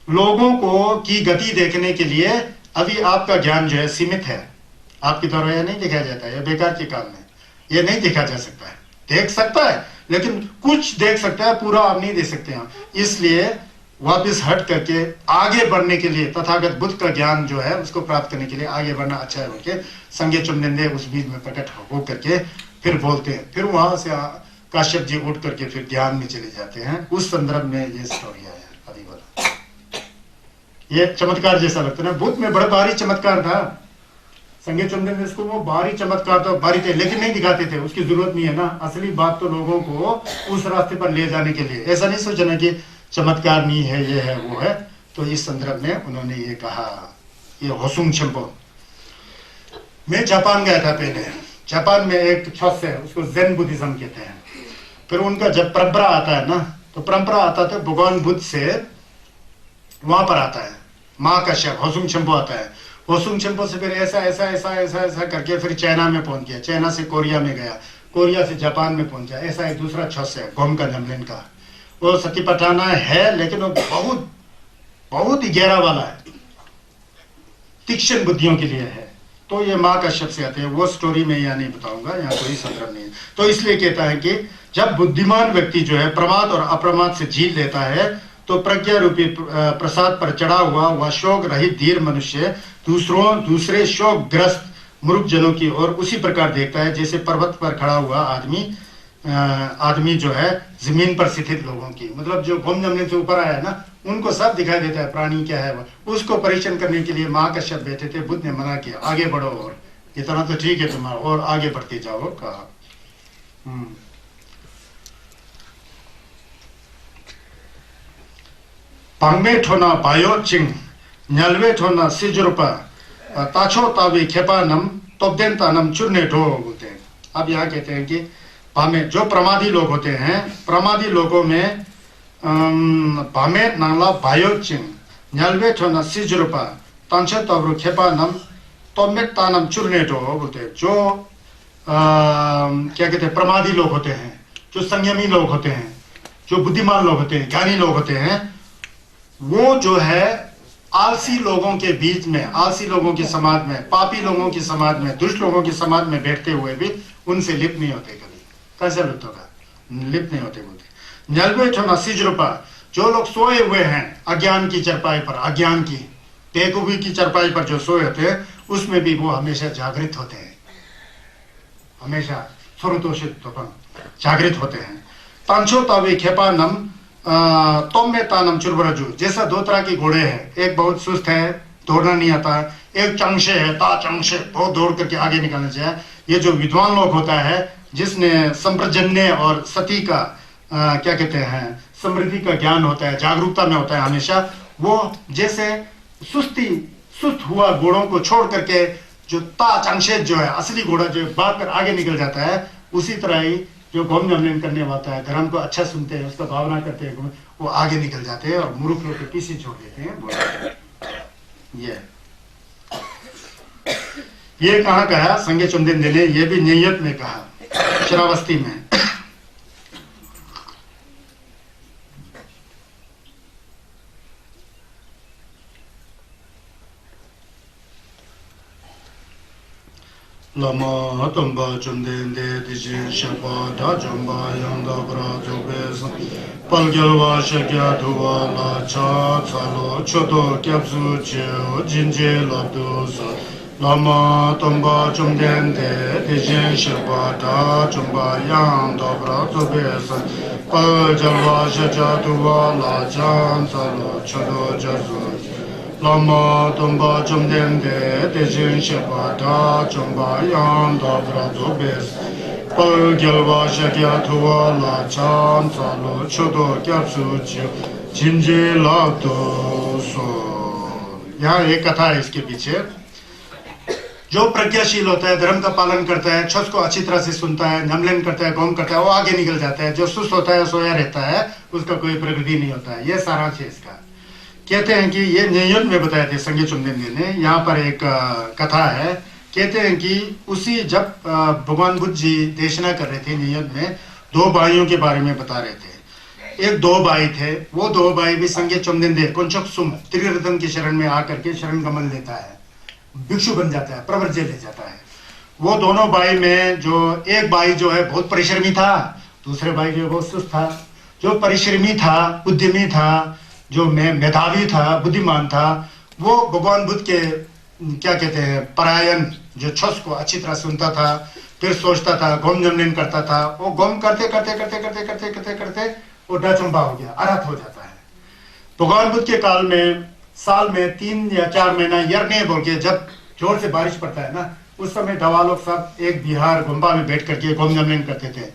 लोगों को की गति देखने के लिए अभी आपका ज्ञान जो है सीमित है। आपके द्वारा यह नहीं देखा जाता है, यह बेकार के काम है, यह नहीं देखा जा सकता है। देख सकता है लेकिन कुछ देख सकता है, पूरा आप नहीं देख सकते हैं। इसलिए वापस हट करके आगे बढ़ने के लिए, तथागत बुद्ध का ज्ञान जो है उसको प्राप्त करने के लिए आगे बढ़ना अच्छा है बोलके संगे चुमनेंदे उस बीच में प्रकट हो करके फिर बोलते हैं। फिर वहां से काश्यप जी उठ करके फिर ध्यान में चले जाते हैं। उस संदर्भ में ये स्टोरी है अभी वाला। ये चमत्कार जैसा लगता है ना, बुद्ध में बड़ा भारी चमत्कार था। संगे चुमनेंदे इसको वो भारी चमत्कार तो भारी थे लेकिन नहीं दिखाते थे, उसकी जरूरत नहीं है ना। असली बात तो लोगों को उस रास्ते पर ले जाने के लिए, ऐसा नहीं सोचना कि चमत्कार नहीं है, ये है वो है। तो इस संदर्भ में उन्होंने ये कहा। ये होसुंग छिम्पो। मैं जापान गया था पहले। जापान में एक छत है, उसको ज़ेन बुद्धिज्म कहते हैं। फिर उनका जब परंपरा आता है ना, तो परंपरा आता था भगवान बुद्ध से वहां पर आता है मां कश्यप, होसुंग छिम्पो आता है। होसुंग छिम्पो से फिर ऐसा ऐसा ऐसा ऐसा ऐसा करके फिर चाइना में पहुंच गया, चाइना से कोरिया में गया, कोरिया से जापान में पहुंचा। ऐसा एक दूसरा छत है गोम का जमलिन का, वो सतीपटाना है लेकिन वो बहुत बहुत ही गहरा वाला है, तीक्ष्ण बुद्धियों के लिए है। तो ये मां कश्यप से आते हैं, वो स्टोरी में यहाँ नहीं बताऊंगा, यहाँ कोई संदर्भ नहीं है। तो इसलिए कहता है कि जब बुद्धिमान व्यक्ति जो है प्रमाद और अप्रमाद से जीत लेता है तो प्रज्ञा रूपी प्रसाद पर चढ़ा हुआ वह शोक रहित धीर मनुष्य दूसरे शोक ग्रस्त मूर्ख जनों की ओर उसी प्रकार देखता है जैसे पर्वत पर खड़ा हुआ आदमी जो है जमीन पर स्थित लोगों की, मतलब जो घूम जमने से ऊपर आया ना, उनको सब दिखाई देता है प्राणी क्या है वो। उसको परीक्षण करने के लिए मां कश्यप बैठे थे। बुद्ध ने मना किया, आगे बढ़ो और इतना तो ठीक है तुम्हारा, और आगे बढ़ते जाओ कहा। पांगमे ठोना बायो चिंग न्यालवे ठोना सिजुरपा ताछो तावी खेपानम तोबदेनतानम चुरने ढो बोलते हैं। अब यहाँ कहते हैं कि भामे जो प्रमादी लोग होते हैं, प्रमादी लोगों में भामे नाला बायो चिंग न्यालवे ठोना सिजुरपा ताछो तावरु खेपानम तोबदेनतानम चुरने ढो बोलते हैं। जो क्या कहते हैं प्रमादी लोग होते हैं, जो संयमी लोग होते हैं, जो बुद्धिमान लोग होते हैं, ज्ञानी लोग होते हैं, वो जो है आलसी लोगों के बीच में, आलसी लोगों के समाज में, पापी लोगों के समाज में, दुष्ट लोगों के समाज में बैठते हुए भी उनसे लिप्त नहीं होते। कभी कैसे लिप्त होगा, लिप्त नहीं होते बोलते। न्यालवे सिजरूपा जो लोग सोए हुए हैं अज्ञान की चरपाई पर, अज्ञान की बेवकूफी की चरपाई पर जो सोए होते हैं, उसमें भी वो हमेशा जागृत होते हैं, हमेशा स्वरूतोषित जागृत होते हैं। तांछो तावे खेपानम तोम में तानम चुरबरजू, जैसा 2 तरह के घोड़े हैं, एक बहुत सुस्त है, दौड़ना नहीं आता, एक चंगशे है, ता चंगशे, बहुत दौड़ करके आगे निकलना चाहिए। ये जो विद्वान लोग होता है, जिसने संप्रजन्य और सती का क्या कहते हैं, समृद्धि का ज्ञान होता है, जागरूकता में होता है हमेशा, वो जैसे सुस्त हुआ घोड़ों को छोड़ करके जो ता चंगशे जो है, असली घोड़ा जो भाग कर आगे निकल जाता है, उसी तरह ही जो गोम जमलिन करने वाला है, धर्म को अच्छा सुनते हैं, उसका भावना करते हैं, वो आगे निकल जाते हैं और मूर्ख लोग के पीछे छोड़ देते हैं। ये कहाँ कहा संगे चुमदिन ने, ये भी नियत में कहा, श्रावस्ती में। Lama Tumba Chumden de Dijin Shapa Da Chumba Yanda Bra Zubes Palgyalwa Shakya Duwa La Cha Tsalo Choto Kyapsu Cheo Jinje Labdus Lama Tumba Chumden de Dijin Shapa Da Chumba Yanda Bra Zubes Palgyalwa Shakya Duwa La Cha Tsalo Choto Kyapsu Lama Tumba Chumden de Dijin Shapa Da Chumba Yanda Bra Zubes Palgyalwa Shakya Duwa La Cha Tsalo Choto Kyapsu Cheo Jinje Labdus। यहाँ एक कथा है इसके पीछे। जो प्रज्ञाशील होता है, धर्म का पालन करता है, छस को अच्छी तरह से सुनता है, नमलन करता है, गौम करता है, वो आगे निकल जाता है। जो सुस्त होता है, सोया रहता है, उसका कोई प्रगति नहीं होता है। ये सारांश है इसका। कहते हैं कि ये न्यूयॉर्क में बताए थे संगे चुमदिन ने। यहाँ पर एक कथा है। कहते हैं कि उसी जब भगवान बुद्ध जी देशना कर रहे थे न्यूयॉर्क में, दो भाइयों के बारे में बता रहे थे। एक दो भाई थे, वो दो भाई भी संगे चुमदिन दे कुंचक सुम त्रिरत्न की शरण में आकर के शरण कमल लेता है, भिक्षु बन जाता है, प्रव्रजय ले जाता है। वो दोनों भाई में जो एक भाई जो है बहुत परिश्रमी था, दूसरे भाई जो बहुत सुस्त था। जो परिश्रमी था, उद्यमी था, जो मेधावी था, बुद्धिमान था, वो भगवान बुद्ध के क्या कहते हैं परायण, जो छस को अच्छी तरह सुनता था, फिर सोचता था, गोम जमलिन करता था। वो गोम करते करते करते करते करते करते करते वो डचंबा हो गया, अरहत हो जाता है। भगवान बुद्ध के काल में साल में 3 या 4 महीना यरने बोल के जब जोर से बारिश पड़ता है ना, उस समय दवा लोग सब एक बिहार गुम्बा में बैठ करके गोम जमलिन करते थे,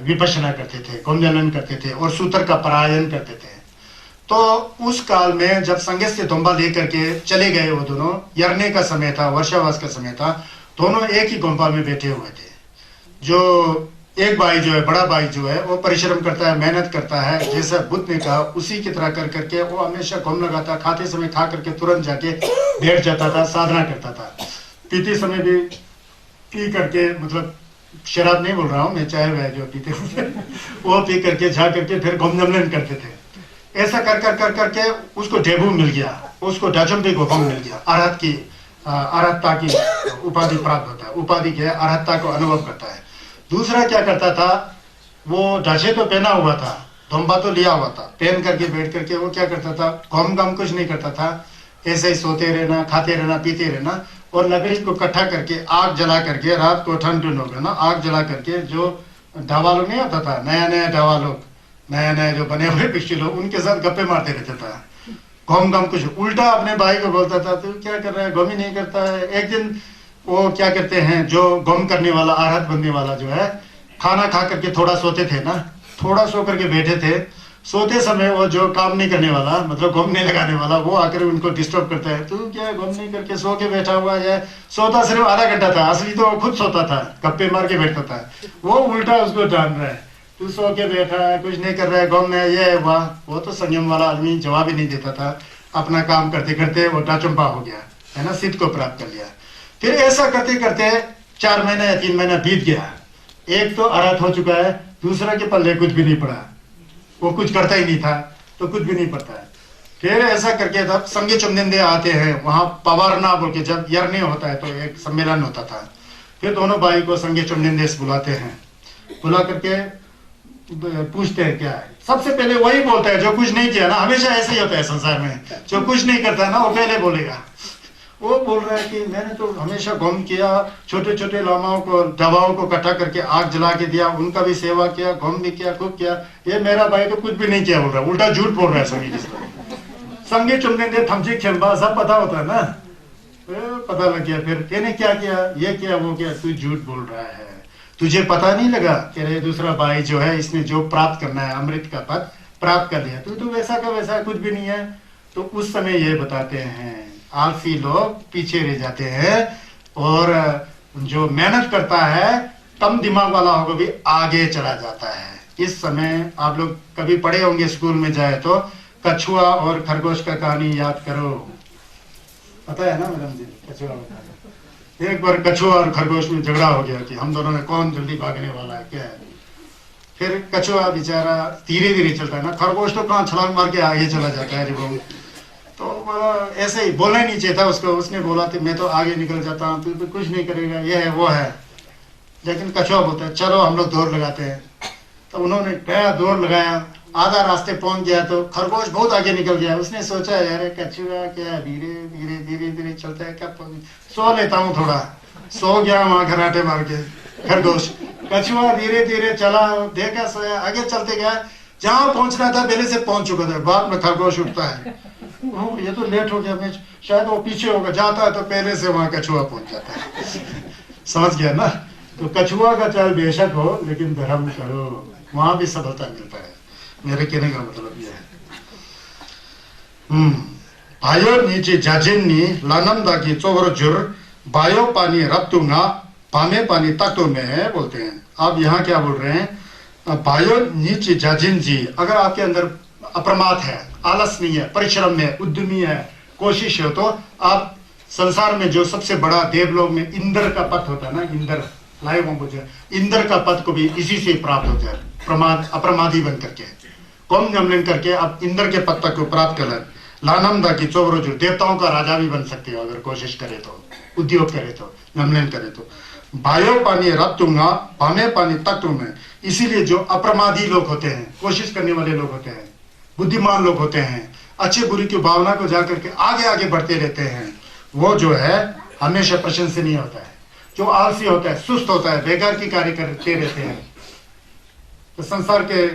विपश्यना करते थे, गोम जमलिन करते थे और सूत्र का परायण करते थे। तो उस काल में जब संगे से दुम्बा लेकर के चले गए, वो दोनों यरने का समय था, वर्षावास का समय था, दोनों एक ही गुम्बा में बैठे हुए थे। जो एक भाई जो है, बड़ा भाई जो है, वो परिश्रम करता है, मेहनत करता है, जैसा बुद्ध ने कहा उसी की तरह कर करके वो हमेशा घूम लगाता, खाते समय खा करके तुरंत जाके बैठ जाता था, साधना करता था। पीते समय भी पी करके, मतलब शराब नहीं बोल रहा हूँ मैं, चाय वह जो पीते वो पी करके जा करके फिर गोमजमलन करते थे। ऐसा कर कर कर करके उसको डेबू मिल गया, उसको डचम्बी गोपम मिल गया, अरहत्ता की उपाधि प्राप्त होता है। उपाधि क्या है? अरहत्ता को अनुभव करता है। दूसरा क्या करता था, वो ढांचे तो पहना हुआ था, धोम्बा तो लिया हुआ था, पहन करके बैठ करके वो क्या करता था, गम गम कुछ नहीं करता था, ऐसे ही सोते रहना, खाते रहना, पीते रहना और लकड़ी को इकट्ठा करके आग जला करके, रात को ठंड हो गया ना, आग जला करके जो ढाबा लोग नहीं होता था, नया नया ढाबा लोग, नया नया जो बने हुए पिक्चर लोग, उनके साथ गप्पे मारते रहता था। गम गम कुछ उल्टा अपने भाई को बोलता था, तू क्या कर रहा है, गम ही नहीं करता है। एक दिन वो क्या करते हैं, जो गम करने वाला, अरहत बनने वाला जो है, खाना खा करके थोड़ा सोते थे ना, थोड़ा सो करके बैठे थे। सोते समय वो जो काम नहीं करने वाला, मतलब गम नहीं लगाने वाला, वो आकर उनको डिस्टर्ब करता है, तू क्या गम नहीं करके सो के बैठा हुआ है। सोता सिर्फ आधा घंटा था, असली तो वो खुद सोता था, गप्पे मार के बैठता था। वो उल्टा उसको जान रहा है, तू सो के बैठा है, कुछ नहीं कर रहा है, गम में ये हुआ। वो तो संयम वाला आदमी जवाब ही नहीं देता था, अपना काम करते करते वो डाचंपा हो गया है ना, सिद्ध को प्राप्त कर लिया। फिर ऐसा करते करते 4 महीना या 3 महीना बीत गया। एक तो अरहत हो चुका है, दूसरा के पल्ले कुछ भी नहीं पड़ा, वो कुछ करता ही नहीं था, तो कुछ भी नहीं पड़ता है। फिर ऐसा करके तब संगे चुमदिन आते हैं, वहां पवारना बोल के जब यरने होता है तो एक सम्मेलन होता था। फिर दोनों भाई को संगे चुमदिन बुलाते हैं, बुला करके पूछते हैं क्या है। सबसे पहले वही बोलता है जो कुछ नहीं किया ना, हमेशा ऐसे ही होता है संसार में, जो कुछ नहीं करता ना वो पहले बोलेगा। वो बोल रहा है कि मैंने तो हमेशा गम किया, छोटे छोटे लामाओं को, दवाओं को इकट्ठा करके आग जला के दिया, उनका भी सेवा किया, गम भी किया, खूब किया। ये मेरा भाई तो कुछ भी नहीं किया बोल रहा है, उल्टा झूठ बोल रहा है। संगे चुमदिन दे थमची खेम्बा सब पता होता है ना, पता लग गया। फिर तेने क्या किया, ये किया, वो किया, तू झूठ बोल रहा है, तुझे पता नहीं लगा कि अरे दूसरा भाई जो है इसने जो प्राप्त करना है अमृत का पद प्राप्त कर लिया, तू वैसा का वैसा कुछ भी नहीं है। तो उस समय ये बताते हैं आलसी लोग पीछे रह जाते हैं और जो मेहनत करता है कम दिमाग वाला होगा भी आगे चला जाता है। इस समय आप लोग कभी पढ़े होंगे स्कूल में जाए तो कछुआ और खरगोश का कहानी याद करो, पता है ना मैडम जी? कछुआ और खरगोश। एक बार कछुआ और खरगोश में झगड़ा हो गया कि हम दोनों में कौन जल्दी भागने वाला है, क्या है। फिर कछुआ बेचारा धीरे धीरे चलता है ना, खरगोश तो कहाँ छलांग मार के आगे चला जाता है। जब तो ऐसे ही बोलना ही नहीं चाहिए था उसको, उसने बोला था मैं तो आगे निकल जाता हूँ, तू तो कुछ नहीं करेगा, ये है वो है। लेकिन कछुआ बोलता है चलो हम लोग दौड़ लगाते हैं। तो उन्होंने गया, दौड़ लगाया, आधा रास्ते पहुंच गया तो खरगोश बहुत आगे निकल गया। उसने सोचा यार कछुआ क्या धीरे धीरे धीरे धीरे चलता है, कब सो लेता हूँ थोड़ा, सो गया वहां खराटे मार के खरगोश। कछुआ धीरे धीरे चला, देखा सोया, आगे चलते गया, जहां पहुंचना था पहले से पहुंच चुका था। बाद में खरगोश उठता है, ये तो लेट हो गया, मैं शायद वो पीछे होगा, जाता है तो पहले से वहां कछुआ पहुंच जाता है। समझ गया ना? तो कछुआ का चाल बेशक हो लेकिन धर्म करो, वहां भी सफलता मिलता है। मेरे कहने का मतलब यह है। भाइयों नीचे जाजिन्नी लानम दागी चोवर जुर बायो पानी रप्तुंगा पामे पानी तत्व में है बोलते हैं। आप यहाँ क्या बोल रहे हैं? भाइयों नीचे जाजिन जी, अगर आपके अंदर अप्रमाद है, आलस नहीं है, परिश्रम है, उद्यमी है, कोशिश है, तो आप संसार में जो सबसे बड़ा देवलोक में इंद्र का पद होता है ना, इंद्र इंद्र का पद को भी इसी से प्राप्त होता है, प्रमाद अप्रमादी बन करके, कौम नमन करके आप इंद्र के पद तक को प्राप्त कर लें। लानम दा की चोवरो जो देवताओं का राजा भी बन सकते हो अगर कोशिश करे तो, उद्योग करे तो, नमन करे तो। भाइयों पानी रब दूंगा पामे पानी तत्व में। इसीलिए जो अप्रमादी लोग होते हैं, कोशिश करने वाले लोग होते हैं, बुद्धिमान लोग होते हैं, अच्छे बुरी की भावना को जाकर के आगे आगे बढ़ते रहते हैं, वो जो है हमेशा प्रशंसनीय होता है। जो आलसी होता है, सुस्त होता है, बेकार की कार्य करते रहते हैं, तो संसार के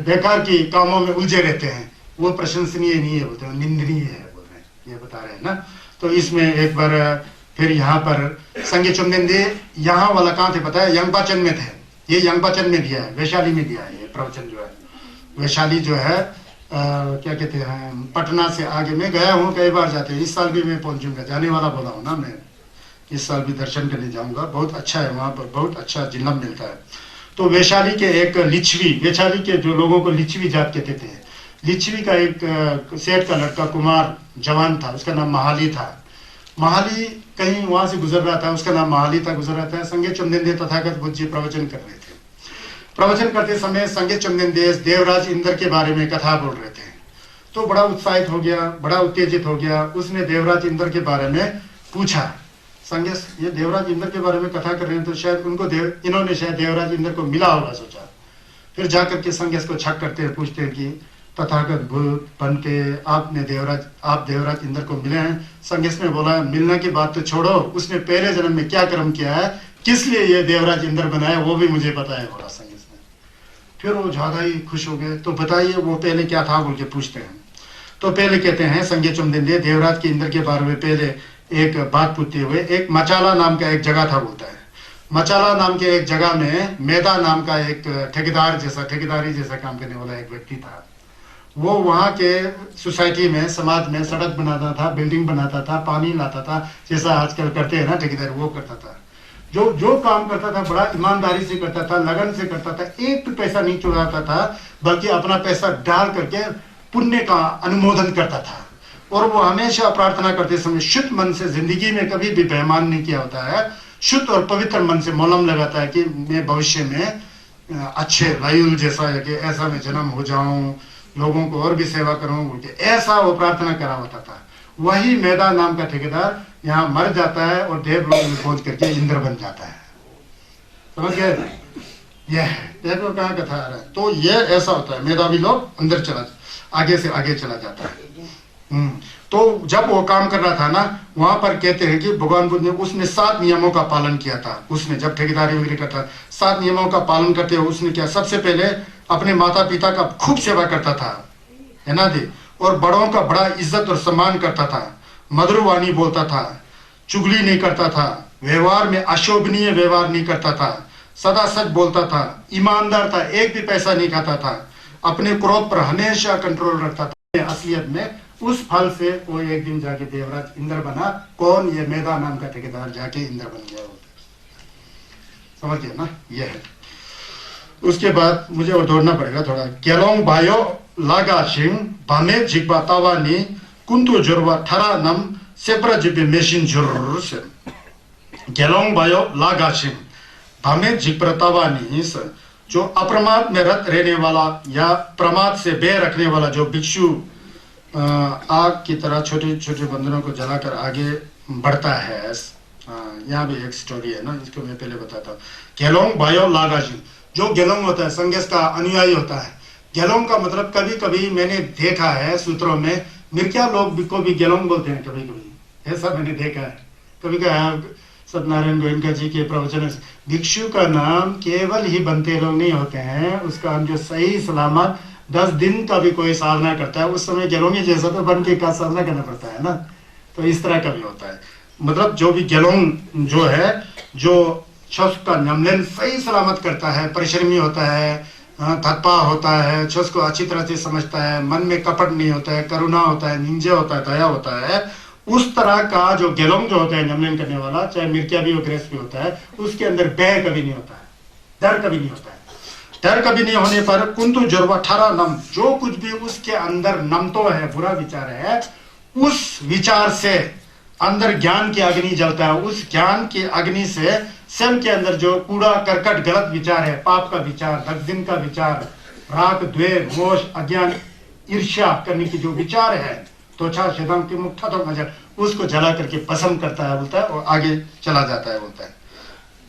बेकार की कामों में उलझे रहते हैं, वो प्रशंसनीय नहीं है बोलते हैं, निंदनीय है बोल रहे हैं, ये बता रहे हैं ना। तो इसमें एक बार फिर यहाँ पर संगे चुमदेंदे यहाँ वाला कहाँ थे पता है? यंगपाचन में थे। ये यंगपाचन में दिया है, वैशाली में दिया है ये प्रवचन जो है। वैशाली जो है क्या कहते हैं, पटना से आगे मैं गया हूँ, कई बार जाते हैं, इस साल भी मैं पहुंचूंगा, जाने वाला बोला हूँ ना मैं, इस साल भी दर्शन करने जाऊंगा। बहुत अच्छा है वहाँ पर, बहुत अच्छा जिन्नम मिलता है। तो वैशाली के एक लिच्छवी, वैशाली के जो लोगों को लिच्छवी जात कहते थे, लिच्छवी का एक सेठ का लड़का कुमार जवान था, उसका नाम महाली था। महाली कहीं वहां से गुजर रहा था, उसका नाम महाली था, गुजर रहा था। संगे चुमदेंदे तथागत बुद्ध जी प्रवचन कर रहे थे। प्रवचन करते समय संगे चुमदेंदे देवराज इंद्र के बारे में कथा बोल रहे थे, तो बड़ा उत्साहित हो गया, बड़ा उत्तेजित हो गया। उसने देवराज इंद्र के बारे में पूछा। संगे ये देवराज इंद्र के बारे में कथा कर रहे हैं तो शायद उनको इन्होंने शायद देवराज इंद्र को मिला होगा सोचा। फिर जाकर के संगेश को छक करते हैं, पूछते हैं कि तथागत भूत बन के आप देवराज इंद्र को मिले हैं? संगेश ने बोला मिलने की बात तो छोड़ो, उसने पहले जन्म में क्या कर्म किया है, किस लिए ये देवराज इंद्र बनाया वो भी मुझे पता है, बोला संगेश ने। फिर वो ज्यादा ही खुश हो गए, तो बताइए वो पहले क्या था बोल के पूछते हैं। तो पहले कहते हैं संगे चुमदेंदे देवराज के इंद्र के बारे में पहले एक बात पूछते हुए, एक मचाला नाम का एक जगह था बोलता है। मचाला नाम के एक जगह में मैदा नाम का एक ठेकेदारी जैसा काम करने वाला एक व्यक्ति था। वो वहाँ के सोसाइटी में, समाज में सड़क बनाता था, बिल्डिंग बनाता था, पानी लाता था, जैसा आजकल करते हैं ना ठेकेदार, वो करता था। जो काम करता था बड़ा ईमानदारी से करता था, लगन से करता था, एक भी पैसा नहीं चुराता था, बल्कि अपना पैसा डाल करके पुण्य का अनुमोदन करता था। और वो हमेशा प्रार्थना करते समय शुद्ध मन से, जिंदगी में कभी भी बेईमान नहीं किया होता है, शुद्ध और पवित्र मन से मौलम लगाता है कि मैं भविष्य में अच्छे वायुल जैसा है कि ऐसा मैं जन्म हो जाऊं, लोगों को और भी सेवा करूं, ऐसा वो प्रार्थना करा होता था। वही मैदा नाम का ठेकेदार यहाँ मर जाता है और देवलोक में पहुंच करके इंद्र बन जाता है। समझ गए? यह देखो कहाँ कथा आ रहा है। तो ये ऐसा होता है, मेधावी लोग अंदर आगे से आगे चला जाता है। तो जब वो काम कर रहा था ना, वहां पर कहते हैं कि भगवान बुद्ध ने, उसने 7 नियमों का पालन किया था। उसने जब ठेकेदारी वगैरह करता, 7 नियमों का पालन करते हुए उसने क्या, सबसे पहले अपने माता पिता का खूब सेवा करता था, है ना दी, और बड़ों का बड़ा इज्जत और सम्मान करता था। मधुरवाणी बोलता था, चुगली नहीं करता था, व्यवहार में अशोभनीय व्यवहार नहीं करता था, सदा सच बोलता था, ईमानदार था, एक भी पैसा नहीं खाता था, अपने क्रोध पर हमेशा कंट्रोल रखता था। असलियत में उस फल से वो एक दिन जाके देवराज इंद्र बना। कौन? ये मेधा नाम का ठेकेदार जाके इंद्र बन गया। समझ गया ना? ये है। उसके बाद मुझे और दौड़ना पड़ेगा थोड़ा। गेलोंग बायो लागा सिंह भामे जिग्बा तावानी कुंतु जुर्वा ठरा नम सेब्रा जिबे मेशिन जुर्र से। गेलोंग बायो लागा सिंह भामे जिग्बा तावानी, जो अप्रमाद में रत रहने वाला या प्रमाद से बे रखने वाला जो भिक्षु आग की तरह छोटे छोटे बंधनों को जलाकर आगे बढ़ता है। यहाँ भी एक स्टोरी है ना, इसको मैं पहले बताता हूँ। गेलोंग बायो लागा सिंह, जो गेलोंग होता है संगेस का अनुयायी होता है। गेलोंग का मतलब कभी कभी मैंने देखा है सूत्रों में मिर्क्या लोग को भी गेलोंग बोलते हैं, कभी कभी ऐसा मैंने देखा है। कभी कहा सत्यनारायण गोयनका जी के प्रवचन, भिक्षु का नाम केवल ही बनते लोग नहीं होते हैं, उसका हम जो सही सलामत 10 दिन का भी कोई साधना करता है उस समय गेलोंगी जैसा तो बन के का साधना करना पड़ता है ना। तो इस तरह का भी होता है। मतलब जो भी गेलोंग जो है, जो शख्स का नमलेन सही सलामत करता है, परिश्रमी होता है, तत्पर होता है, शख्स को अच्छी तरह से समझता है, मन में कपट नहीं होता है, करुणा होता है, निंजा होता है, दया होता है, उस तरह का जो गेलोंग जो होता है नमलेन करने वाला, चाहे मिर्क्या भी हो ग्रेस भी होता है, उसके अंदर भय कभी नहीं होता है, डर कभी नहीं होता है। डर कभी नहीं होने पर कुंतु जुर्वा ठरा नम, जो कुछ भी उसके अंदर नमतो है, बुरा विचार है, उस विचार से अंदर ज्ञान की अग्नि जलता है। उस ज्ञान की अग्नि से स्वयं के अंदर जो कूड़ा करकट गलत विचार है, पाप का विचार, दग्धिन का विचार, राग द्वेष मोश अज्ञान ईर्ष्या करने की जो विचार है, त्वचा शिदम की मुक्ता तो नजर, उसको जला करके भस्म करता है बोलता है, और आगे चला जाता है बोलता है।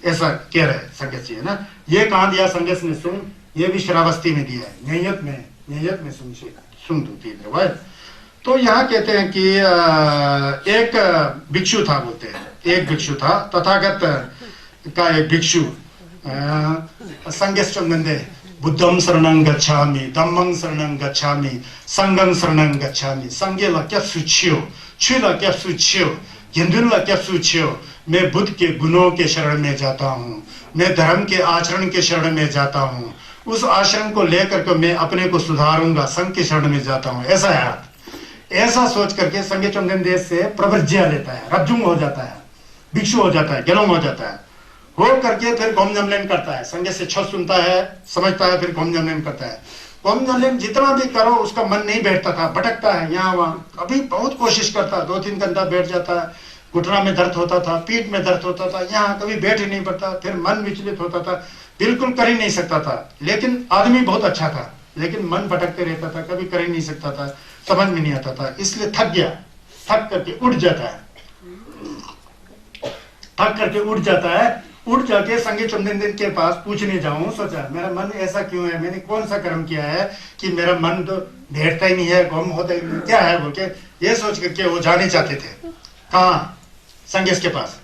ऐसा कह रहे संगत जी है ना। ये कहाँ दिया संगत ने? सुन, ये भी श्रावस्ती में दिया है, न्यायत में सुन दो तीन। तो यहाँ कहते हैं कि एक भिक्षु था, बोलते हैं एक भिक्षु था, तथागत का एक भिक्षु संगेश चंदे बुद्धम शरणं गच्छामि, धम्मं शरणं गच्छामि, संघं शरणं गच्छामि, संगे लक्ष्य सुचियो, छु लक्ष्य सुचियो, हिंदू लक्ष्य सुचियो, मैं बुद्ध के गुणों के शरण में जाता हूँ, मैं धर्म के आचरण के शरण में जाता हूँ, उस आचरण को लेकर के मैं अपने को सुधारूंगा, संघ के शरण में जाता हूँ। ऐसा है, ऐसा सोच करके संगे चंदन देश से प्रवृज्या लेता है, रज्जुम हो जाता है, भिक्षु हो जाता है, गेलोंग हो जाता है, हो करके फिर गोमजमलेन करता है, संगे से छत सुनता है, समझता है, फिर गोमजमलेन करता है। गोमजमलेन जितना भी करो उसका मन नहीं बैठता था, भटकता है यहाँ वहाँ, अभी बहुत कोशिश करता, 2-3 घंटा बैठ जाता है, घुटना में दर्द होता था, पीठ में दर्द होता था, यहाँ कभी बैठ ही नहीं पड़ता, फिर मन विचलित होता था, बिल्कुल कर ही नहीं सकता था। लेकिन आदमी बहुत अच्छा था, लेकिन मन भटकते रहता था, कभी कर ही नहीं सकता था, समझ में नहीं आता था, इसलिए थक गया, थक करके उठ जाता है, थक करके उठ जाता है, उठ जाके संगे चंदन दिन के पास पूछने जाऊं, सोचा मेरा मन ऐसा क्यों है, मैंने कौन सा कर्म किया है कि मेरा मन तो बैठता ही नहीं है, गम होता ही नहीं, क्या है बोल के ये सोच करके वो जाने चाहते थे। कहाँ? संगेश के पास।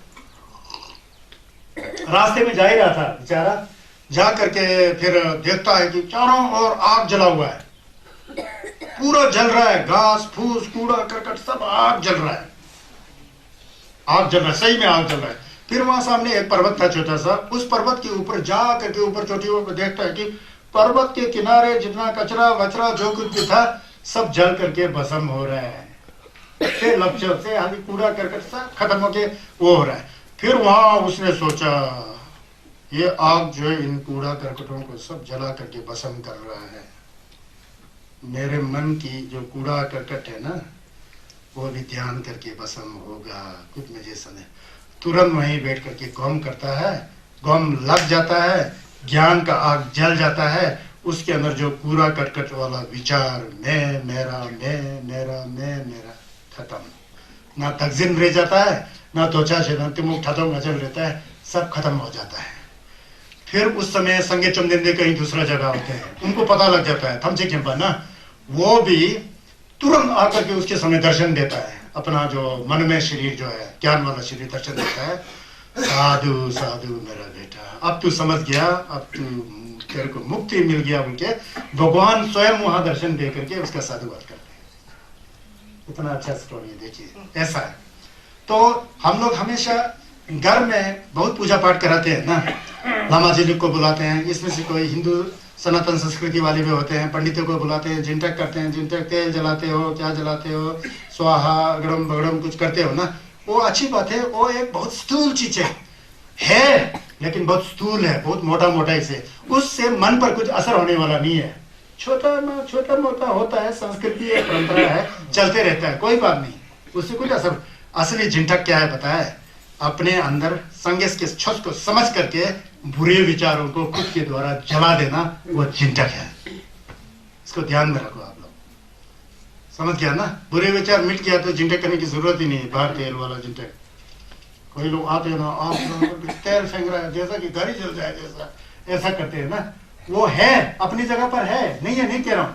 रास्ते में जा ही रहा था बेचारा, जा करके फिर देखता है कि चारों ओर आग जला हुआ है, पूरा जल रहा है, घास फूस कूड़ा करकट सब आग जल रहा है, आग जल रहा है, सही में आग जल रहा है। फिर वहां सामने एक पर्वत था छोटा सा, उस पर्वत के ऊपर जा करके ऊपर चोटियों पर देखता है कि पर्वत के किनारे जितना कचरा वचरा जो कुछ भी था सब जल करके भस्म हो रहा है, से लक्ष्य से हाली कूड़ा करकट सब खत्म होके वो हो रहा है। फिर वहां उसने सोचा ये आग जो है इन कूड़ा करकटों को सब जला करके भस्म कर रहा है, मेरे मन की जो कूड़ा करकट है ना वो भी ध्यान करके भस्म होगा, कुछ मुझे समय तुरंत वहीं बैठ करके गौम करता है, गौम लग जाता है, ज्ञान का आग जल जाता है, उसके अंदर जो कूड़ा करकट वाला विचार मैं मेरा खत्म, ना तकजीन रह जाता है, ना त्वचा से मुख ठतम नजर रहता है, सब खत्म हो जाता है। फिर उस समय संगे चमदेंदे कहीं दूसरा जगह होते हैं, उनको पता लग जाता है थमचे केम्पा ना, वो भी तुरंत आकर के उसके समय दर्शन देता है, अपना जो मन में शरीर जो है ज्ञान वाला शरीर दर्शन देता है, साधु साधु मेरा बेटा, अब तू समझ गया, अब तू तेरे को मुक्ति मिल गया, उनके भगवान स्वयं वहां दर्शन दे करके उसका साधुवाद करते हैं। इतना अच्छा स्टोरी है, देखिए ऐसा है। तो हम लोग हमेशा घर में बहुत पूजा पाठ कराते हैं ना, लामा जी को बुलाते हैं, इसमें से कोई हिंदू सनातन संस्कृति वाले भी होते हैं, पंडितों को बुलाते हैं, जिंटक करते हैं, जिंटक तेल जलाते हो, क्या जलाते हो, स्वाहा अगड़म बगड़म कुछ करते हो ना, वो अच्छी बात है। वो एक बहुत स्थूल चीज है, लेकिन बहुत स्थूल है, बहुत मोटा मोटा इसे, उससे मन पर कुछ असर होने वाला नहीं है। छोटा मोटा होता है, संस्कृति है, परंपरा है, चलते रहता है, कोई बात नहीं, उससे कुछ असर। असली झिंटक क्या है पता है? अपने अंदर संगेस के छस को समझ करके बुरे विचारों को खुद के द्वारा जला देना, वो झिंटक है। इसको ध्यान में रखो आप लोग, समझ गया ना? बुरे विचार मिट गया तो झिंटक करने की जरूरत ही नहीं, बाहर तेल वाला झिंटक। कोई लोग आते हैं ना, आप तेल फेंक रहा है जैसा कि घर ही जल जाए जैसा, ऐसा करते हैं ना। वो है अपनी जगह पर है, नहीं है नहीं कह रहा हूं,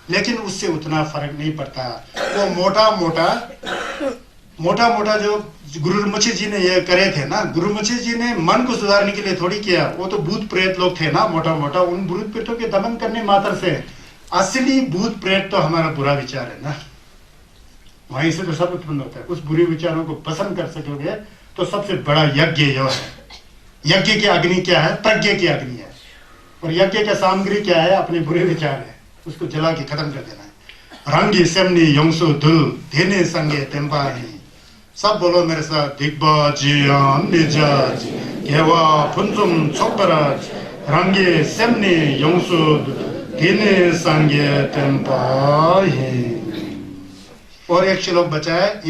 लेकिन उससे उतना फर्क नहीं पड़ता। वो मोटा मोटा जो गुरुमुखी जी ने ये करे थे ना, गुरुमुखी जी ने मन को सुधारने के लिए थोड़ी किया, वो तो भूत प्रेत लोग थे ना, मोटा मोटा उन भूत प्रेतों के दमन करने मात्र से। असली भूत प्रेत तो हमारा बुरा विचार है ना, वहीं से तो सब उत्पन्न होता है। उस बुरे विचारों को पसंद कर सकोगे तो सबसे बड़ा यज्ञ यो है। यज्ञ की अग्नि क्या है? प्रज्ञा की अग्नि है। और यज्ञ का सामग्री क्या है? अपने बुरे विचार है, उसको जला के खत्म कर देना है। रंगी सेमनी योंसु धुल धेने संगे तेंपानी, सब बोलो मेरे साथ, दिग्बाजियान निजाज केवा फुंसुम छोपराज रंगे सेमनी योंसु धेने संगे तेंपाही। और एक श्लोक बचा है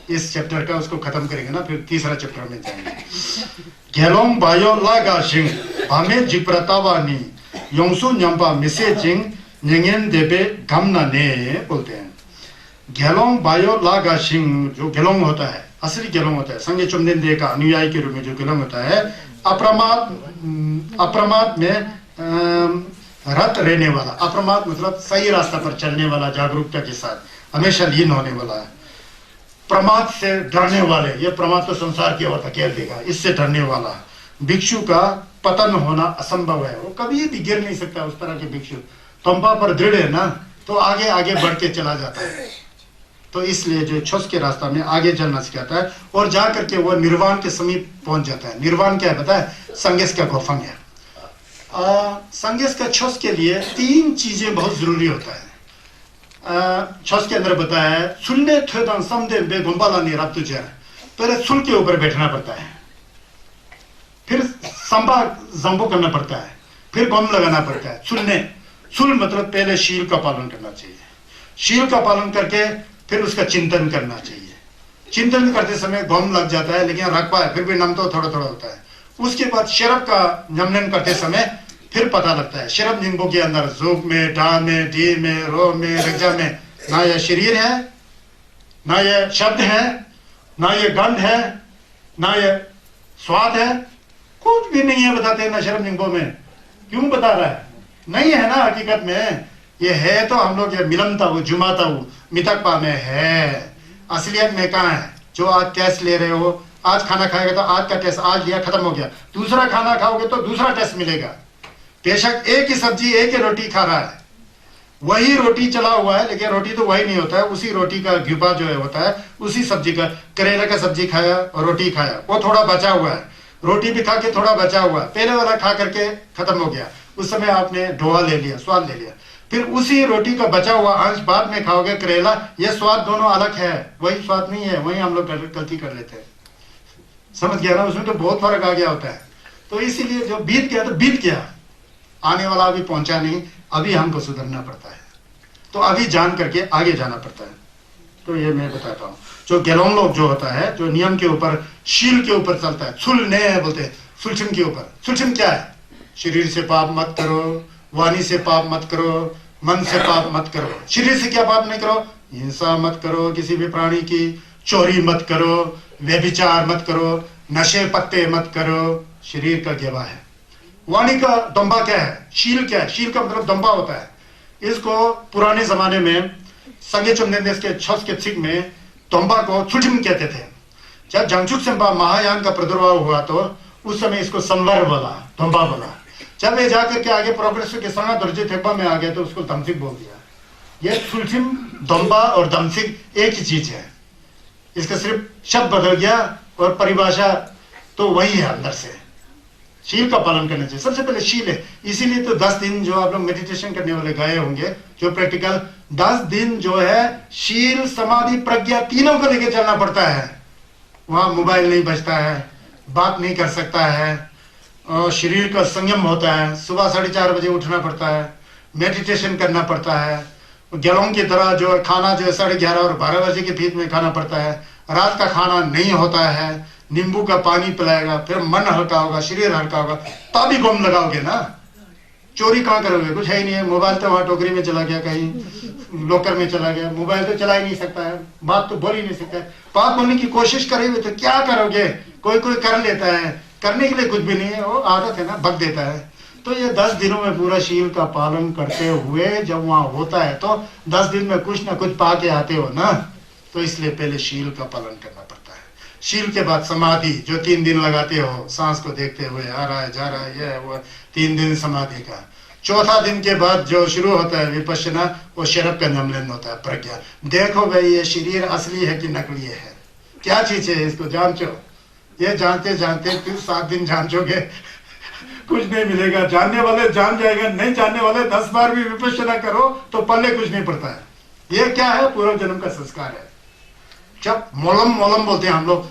इस चैप्टर का, उसको खत्म करेंगे ना, फिर तीसरा चैप्टर में जाएंगे। गेलोंग बायो लागा सिंह भामे जिप्रतावानी योंसु न्यंपा मिसे जिंग न्यंगेन देबे गमना ने बोलते हैं। गेलोंग बायो लागा सिंह, जो गेलोंग होता है, असली गेलोंग होता है, संगे चुमदेन दे का अनुयायी के रूप में जो गेलोंग होता है, अप्रमाद में रत रहने वाला। अप्रमाद मतलब सही रास्ता पर चलने वाला, जागरूकता के साथ हमेशा लीन होने वाला है। प्रमाद से डरने वाले, ये प्रमाद तो संसार की ओर धकेल देगा, इससे डरने वाला भिक्षु का पतन होना असंभव है, वो कभी भी गिर नहीं सकता। उस तरह के भिक्षु तंबा पर दृढ़ है ना, तो आगे आगे बढ़ के चला जाता है। तो इसलिए जो छुस के रास्ता में आगे चलना सिखाता है, और जा करके वो निर्वाण के समीप पहुंच जाता है। निर्वाण क्या है पता है? संगेस का गोफंग है। संगेस का छुस के लिए 3 चीजें बहुत जरूरी होता है। छस के अंदर बताया है, सुनने थेदान समदे बे गुंबाला नहीं रब तुझे, पहले सुल के ऊपर बैठना पड़ता है, फिर संबा जंबो करना पड़ता है, फिर गम लगाना पड़ता है। सुल मतलब पहले शील का पालन करना चाहिए, शील का पालन करके फिर उसका चिंतन करना चाहिए। चिंतन करते समय गम लग जाता है, लेकिन रख पाए फिर भी नम तो थोड़ा थोड़ा होता है। उसके बाद शरब का नमन करते समय फिर पता लगता है शरब निंबो के अंदर जोग में, डा में, डी में, रो में, रजा में ना ये शरीर है, ना ये शब्द है, ना ये गंध है, ना ये स्वाद है, कुछ भी नहीं है बताते हैं ना शरब निंबो में। क्यों बता रहा है? नहीं है ना हकीकत में। ये है तो हम लोग ये मिलमता हूँ, जुमाता हूँ, मितकपा में है। असलियत में कहाँ है? जो आज टेस्ट ले रहे हो, आज खाना खाएगा तो आज का टेस्ट आज लिया खत्म हो गया, दूसरा खाना खाओगे तो दूसरा टेस्ट मिलेगा। बेशक एक ही सब्जी एक ही रोटी खा रहा है, वही रोटी चला हुआ है, लेकिन रोटी तो वही नहीं होता है। उसी रोटी का घिपा जो है होता है, उसी सब्जी का, करेला का सब्जी खाया और रोटी खाया, वो थोड़ा बचा हुआ है, रोटी भी खा के थोड़ा बचा हुआ है, पहले वाला खा करके खत्म हो गया, उस समय आपने ढोआ ले लिया, स्वाद ले लिया। फिर उसी रोटी का बचा हुआ अंश बाद में खाओगे करेला, ये स्वाद दोनों अलग है, वही स्वाद नहीं है। वही हम लोग गलती कर लेते हैं, समझ गया ना? उसमें तो बहुत फर्क आ गया होता है। तो इसीलिए जो बीत गया तो बीत गया, आने वाला अभी पहुंचा नहीं, अभी हमको सुधरना पड़ता है। तो अभी जान करके आगे जाना पड़ता है। तो ये मैं बताता हूँ, जो गेलोंग लोग जो होता है, जो नियम के ऊपर, शील के ऊपर चलता है, सुल ने बोलते हैं, सुलछन के ऊपर। सुलछन क्या है? शरीर से पाप मत करो, वाणी से पाप मत करो, मन से पाप मत करो। शरीर से क्या पाप नहीं करो? हिंसा मत करो किसी भी प्राणी की, चोरी मत करो, व्यभिचार मत करो, नशे पत्ते मत करो, शरीर का गेवा है। वाणी का दंबा क्या है? शील क्या है? शील का मतलब दंबा होता है। इसको पुराने जमाने में संगे चुमदेन देश के छस के छिक में दंबा को छुटिम कहते थे। जब जंगचुक संपा महायान का प्रादुर्भाव हुआ तो उस समय इसको संवर बोला, दंबा बोला। जब ये जाकर के आगे प्रोग्रेसिव के संगा दर्जे थेपा में आ गए तो उसको तमसिक बोल दिया। ये सुलसिम, दोम्बा और दमसिक एक ही चीज है, इसका सिर्फ शब्द बदल गया और परिभाषा तो वही है अंदर से। शील का पालन करना चाहिए, सबसे पहले शील है। इसीलिए तो 10 दिन जो आप लोग मेडिटेशन करने वाले गए होंगे, जो प्रैक्टिकल 10 दिन जो है शील, समाधि, प्रज्ञा तीनों को लेकर चलना पड़ता है। वहां मोबाइल नहीं बजता है, बात नहीं कर सकता है, और शरीर का संयम होता है। सुबह 4:30 बजे उठना पड़ता है, मेडिटेशन करना पड़ता है। गेलों की तरह जो खाना जो है 11:30 और 12 बजे के बीच में खाना पड़ता है। रात का खाना नहीं होता है, नींबू का पानी पिलाएगा, फिर मन हल्का होगा, शरीर हल्का होगा, तभी गम लगाओगे ना। चोरी कहाँ करोगे, कुछ है ही नहीं है। मोबाइल तो वहां टोकरी में चला गया, कहीं लॉकर में चला गया, मोबाइल तो चला ही नहीं सकता है, बात तो बोल ही नहीं सकता है। बात बोलने की कोशिश करोगे तो क्या करोगे, कोई कोई कर लेता है, करने के लिए कुछ भी नहीं है, वो आदत है ना, बक देता है। तो ये 10 दिनों में पूरा शील का पालन करते हुए जब वहां होता है तो 10 दिन में कुछ ना कुछ पा के आते हो ना, तो इसलिए पहले शील का पालन करना पड़ता है। शील के बाद समाधि, जो 3 दिन लगाते हो सांस को देखते हुए, आ रहा है जा रहा है, ये वो 3 दिन समाधि का। चौथा दिन के बाद जो शुरू होता है विपश्यना, वो शरब का नमलन होता है, प्रज्ञा। देखो भाई ये शरीर असली है कि नकली है, क्या चीज है, इसको जांचो। ये जानते जानते फिर 7 दिन जांचोगे, कुछ नहीं मिलेगा। जानने वाले जान जाएगा, नहीं जानने वाले 10 बार भी विपश्यना करो तो पल्ले कुछ नहीं पड़ता है। ये क्या है, पूर्व जन्म का संस्कार है। जब मोलम मोलम बोलते हैं हम लोग,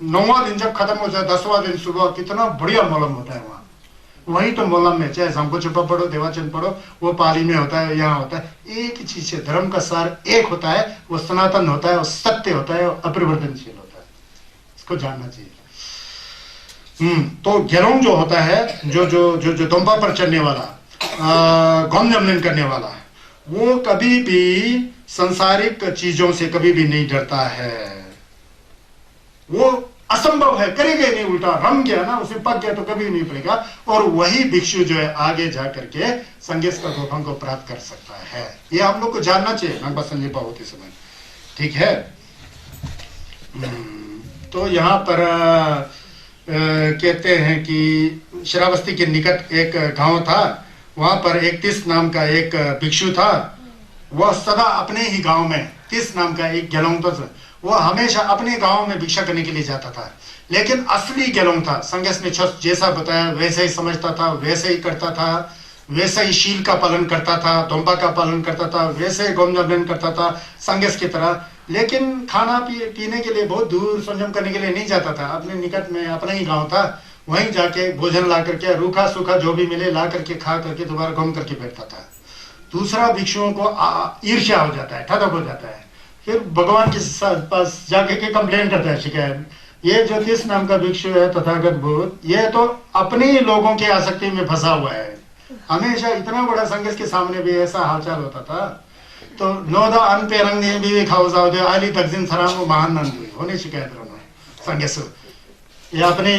9वां दिन जब खत्म हो जाए, 10वां दिन सुबह, कितना बढ़िया मोलम होता है वहां। वही तो मोलम में, चाहे शंको छुपा पढ़ो, देवाचन पढ़ो, वो पाली में होता है, यहाँ होता है, एक ही चीज है। धर्म का सार एक होता है, वो सनातन होता है, वो सत्य होता है, वो अपरिवर्तनशील होता है। इसको जानना चाहिए। तो गेलोंग जो होता है, जो जो जो जो दोम्बा पर चढ़ने वाला, गम जमलन करने वाला, वो कभी भी संसारिक चीजों से कभी भी नहीं डरता है। वो असंभव है, करेगा ही नहीं, उल्टा रम गया ना, उसे पक गया तो कभी नहीं पड़ेगा। और वही भिक्षु जो है आगे जाकर के संगेश का गोपन को प्राप्त कर सकता है। ये हम लोग को जानना चाहिए नागपा संजीपा होते समय, ठीक है। तो यहाँ पर कहते हैं कि श्रावस्ती के निकट एक गांव था, वहां पर एक तिस नाम का एक भिक्षु था। वह सदा अपने ही गांव में, तिस नाम का एक गेलोंग था, वह हमेशा अपने गांव में भिक्षा करने के लिए जाता था। लेकिन असली गेलोंग था, संगेश ने जैसा बताया वैसे ही समझता था, वैसे ही करता था, वैसे ही शील का पालन करता था, दोम्बा का पालन करता था, वैसे ही गोमजमलन करता था संगेश की तरह। लेकिन खाना पीने के लिए बहुत दूर संयम करने के लिए नहीं जाता था। अपने निकट में अपना ही गांव था, वहीं जाके भोजन ला करके, रूखा सूखा जो भी मिले ला करके खा करके दोबारा घूम करके बैठता था। दूसरा भिक्षुओं को ईर्ष्या हो जाता है, ठधक हो जाता है, फिर भगवान के पास जाके के कंप्लेन करता है, शिकायत, ये जो तिस नाम का भिक्षु है तथागत भूत, ये तो अपने ही लोगों के आसक्ति में फंसा हुआ है। हमेशा इतना बड़ा संगेश के सामने भी ऐसा हालचाल होता था। तो नोदा अन पे रंग भी खाओ जाओ दे आली दक्षिण सराम महान नंद होने शिकायत रहना संगेश। ये अपने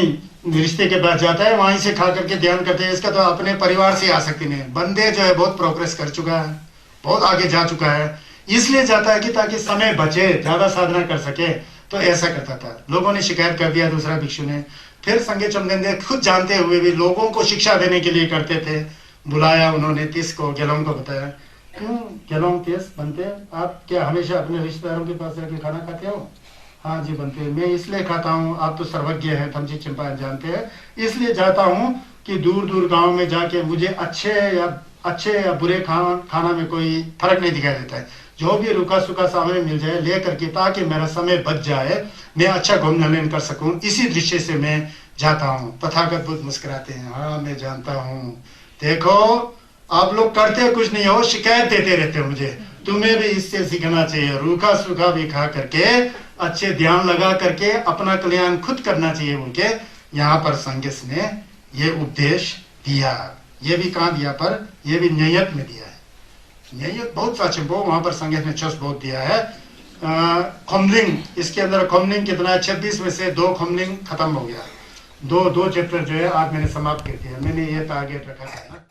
रिश्ते के पास जाता है, वहीं से खा करके ध्यान करते हैं। इसका तो अपने परिवार से आसक्ति नहीं। बंदे जो है बहुत प्रोग्रेस कर चुका है, बहुत आगे जा चुका है, इसलिए जाता है कि ताकि समय बचे, ज्यादा साधना कर सके। तो ऐसा करता था। लोगों ने शिकायत कर दिया, दूसरा भिक्षु ने। फिर संगे चमगंदे खुद जानते हुए भी लोगों को शिक्षा देने के लिए करते थे। बुलाया उन्होंने तिस को, गेलोंग को बताया, क्यों गेलोंग तिस बनते, आप क्या हमेशा अपने रिश्तेदारों के पास जाके खाना खाते हो? हाँ जी बनते। मैं इसलिए खाता हूँ, आप तो सर्वज्ञ हैं, थमची चिंपा जानते हैं, इसलिए जाता हूँ कि दूर दूर गांव में जाके मुझे अच्छे या बुरे खाना में कोई फर्क नहीं दिखाई देता है। जो भी रूखा सूखा सामने मिल जाए ले करके, ताकि मेरा समय बच जाए, मैं अच्छा घूमने कर सकूं, इसी दृष्टि से मैं जाता हूँ। तथागत बुद्ध मुस्कुराते हैं, हाँ मैं जानता हूँ। देखो आप लोग करते कुछ नहीं हो, शिकायत देते रहते हो मुझे, तुम्हें भी इससे सीखना चाहिए। रूखा सूखा भी खा करके अच्छे ध्यान लगा करके अपना कल्याण खुद करना चाहिए बोल के यहाँ पर संगेश ने ये उपदेश दिया। ये भी कहाँ दिया पर, ये भी न्यायत में दिया है। न्यायत बहुत सच है, वो वहां पर संगेश ने चस बहुत दिया है। खोमलिंग, इसके अंदर खोमलिंग कितना है, 26 में से 2 खोमलिंग खत्म हो गया। दो चैप्टर जो है आज मैंने समाप्त कर दिया। मैंने ये टारगेट रखा था ना।